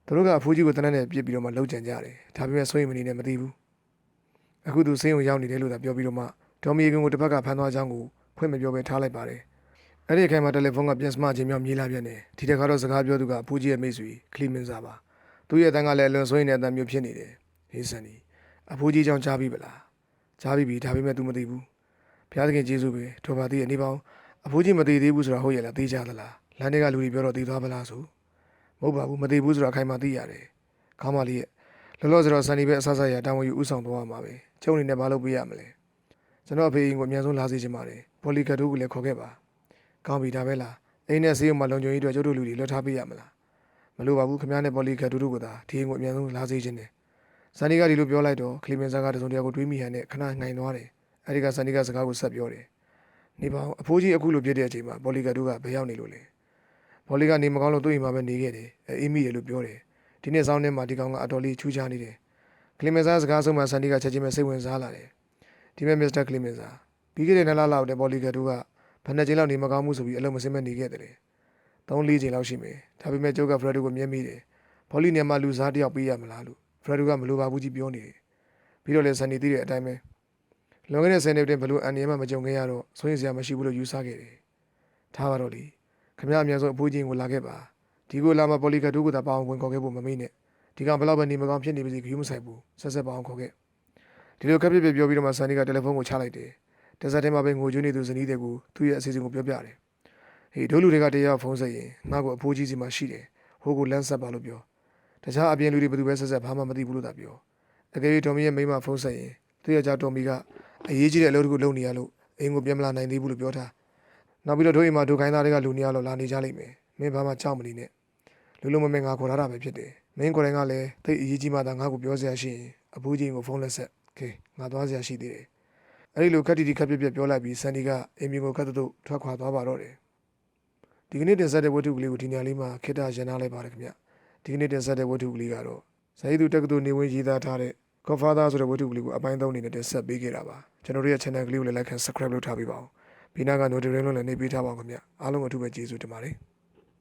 ့သူတို့ကအဖိုးကြီးကိုတနက်နဲ့ပြစ်ပြီးတော့မှလှုပ်ကြံကြတယ်ဒါပေမဲ့စိုးရိမ်မနေနဲ့မသိဘူးအခုသူဆေးရုံရောက်နေတယ်လို့သာပြောပြီးတော့မှဒေါ်မီကွန်ကိုတစ်ဖက်ကဖမ်းသွားကြောင်းကိုဖွင့်မပြောဘဲထားလိုက်ပါတယ်အဲ့ဒီအခိုင်မှာတယ်လီဖုန်းကပြန်စမခြင်းမြောက်မြေးလာပြန်တယ်ဒီတစ်ခါတော့စကားပြောသူကအဖိုးကြီးရဲ့မိတ်ဆွေခလီမင်စာပါသူ့ရဲ့အတန်းကလည်းအလွန်စိုးရိမ်တဲ့အတန်းမျိုးဖြစ်နေတယ်ဟေးဆန်နီအဖိုးကြီးကြောင့်ကြားပြီဗလားကြားပြီဒါပေမဲ့ तू မသိဘူးဘုရားသခင်ကျေးဇူးပဲတော်ပါသေးရဲ့နေပေါင်းအဖိုးကြီးမသိသေးဘူးဆိုတာဟုတ်ရဲ့လားသိကြသလားလမ်းတွေကလူတွေပြောတော့သိသွားပလားဆိုမဟုတ်ပါဘူးမသိဘူးဆိုတာအခိုင်မှာသိရတယ်ခေါင်းမလေးရဲ့လောလောဆယ်တော့ဆန်နီပဲအဆဆရတာဝန်ယူဥဆောင်သွားမှာပဲကျုံနေနဲ့မလုပ်ပေးရမလဲကျွန်တော်အဖေအိမ်ကိုအမြန်ဆုံးလာစေချင်ပါတယ်ပေါ်လီကတ်တိုးကိုလည်းခေါ်ခဲ့ပါကောင်းပြီဒါပဲလားအိမ်နဲ့ဆေးရုံမှာလုံခြုံရေးအတွက်ကျုပ်တို့လူတွေလွှတ်ထားပေးရမလားမလိုပါဘူးခင်ဗျားနဲ့ပေါ်လီကတ်တိုးတို့ကသာဒီအိမ်ကိုအမြန်ဆုံးလာစေချင်တယ်ဆန်နီကဒီလိုပြောလိုက်တော့ခလီမင်ဆာကတစုံတရာကိုတွေးမိဟန်နဲ့ခဏငိုင်သွားတယ်အဲဒီကဆန်နီကစကားကိုဆက်ပြောတယ်န နေပါအောင်အဖိုးကြီးအခုလိုပြည့်တဲ့အချိန်မှာဘော်လီဂါတို့ကဘယ်ရောက်နေလို့လဲဘော်လီကနေမကောင်းလို့သူ့အိမ်မှာပဲနေခဲ့တယ်အေးမိတယ်လို့ပြောတယ်ဒီနေ့စောင်းထဲမှာဒီကောင်ကအတော်လေးချူးချားနေတယ်ကလီမင်ဆာစကားဆုံးမှဆန်ဒီကချက်ချင်းပဲစိတ်ဝင်စားလာတယ်ဒီမဲ့မစ္စတာကလီမင်ဆာပြီးခဲ့တဲ့နှစ်လလောက်တည်းဘော်လီဂါတို့ကဘယ်နှစ်ချိန်လောက်နေမကောင်းမှုဆိုပြီးအလုံးမစင်းမဲ့နေခဲ့တယ်3-4ချိန်လောက်ရှိမယ်ဒါပေမဲ့ကျုပ်ကဖရက်ဒိုကိုမြင်မိတယ်ဘော်လီနေမှာလူစားတယောက်ပေးရမလားလို့ဖရက်ဒိုကမလိုပါဘူးကြီးပြောနေတယ်ပြီးတော့လည်းဆန်ဒီသိတဲ့အတိုင်းပဲလွန်ခဲ့တဲ့10နှစ်တည်းဘလို့အန်နီယမှမကြုံခဲ့ရတော့ဆိုရင်စရာမရှိဘူးလို့ယူဆခဲ့တယ်ထားပါတော့လေခင်ဗျားအများဆုံးအဖိုးကြီးကိုလာခဲ့ပါဒီကိုလာမှပေါ်လီကတို့ကသာပေါအောင်ဝင်ခေါ်ခဲ့ဖို့မမေ့နဲ့ဒီကောင်ဘလောက်ပဲနေမကောင်းဖြစ်နေပါစေခရူးမဆိုင်ဘူးဆက်ဆက်ပေါအောင်ခေါ်ခဲ့ဒီလိုကပ်ပြပြပြောပြီးတော့မှဆန်နီကတယ်လီဖုန်းကိုချလိုက်တယ်တက်ဆက်ထဲမှာပဲငိုကြွေးနေသူဇနီးတွေကိုသူ့ရဲ့အစီအစဉ်ကိုပြောပြတယ်ဟေးတို့လူတွေကတရားဖုန်းဆက်ရင်ငါ့ကိုအဖိုးကြီးစီမှာရှိတယ်ဟိုကိုလမ်းဆက်ပါလို့ပြောတခြားအပြင်လူတွေဘယ်သူပဲဆက်ဆက်ဘာမှမသိဘူးလို့သာပြောအကယ်၍တော်မီရဲ့မိမဖုန်းဆက်ရင်သူ့ရဲ့ကြောင့်တော်မီကအရေးကြီးတဲ့အလုပ်တစ်ခုလုပ်နေရလို့အိမ်ကိုပြန်မလာနိုင်သေးဘူးလို့ပြောထားနောက်ပြီးတော့တို့အိမ်မှာဒုခိုင်းသားတွေကလူနေရလို့လာနေကြလိမ့်မယ်မင်းဘာမှကြောက်မနေနဲ့လူလုံးမမဲငါခေါ်ထားတာပဲဖြစ်တယ်မင်းကိုယ်တိုင်ကလည်းသိအရေးကြီးမှသာငါ့ကိုပြောစရာရှိရင်အဖိုးကြီးကိုဖုန်းလက်ဆက်ခေငါသွားစရာရှိသေးတယ်အဲ့ဒီလိုခက်တီတီခက်ပြပြပြောလိုက်ပြီးဆန်ဒီကအင်မီကိုခတ်တုတ်ထွက်ခွာသွားပါတော့တယ်ဒီကနေ့တင်ဆက်တဲ့ဝတ္ထုကလေးကိုဒီညလေးမှာခေတ္တရန်နာလိုက်ပါတယ်ခင်ဗျဒီကနေ့တင်ဆက်တဲ့ဝတ္ထုကလေးကတော့ဇာယီသူတက္ကသိုလ်နေဝင်ရေးသားထားတဲ့ Godfather ဆိုတဲ့ဝတ္ထုကလေးကိုအပိုင်း3အနေနဲ့တင်ဆက်ပေးခဲ့တာပါကျွန်တော်တို့ရဲ့ channel ကလေးကိုလည်း like and subscribe လုပ်ထားပေးပါဦးပြီးနားက notification လည်းနှိပ်ပေးထားပါဦးခင်ဗျအားလုံးအထူးပဲကျေးဇူးတင်ပါတယ်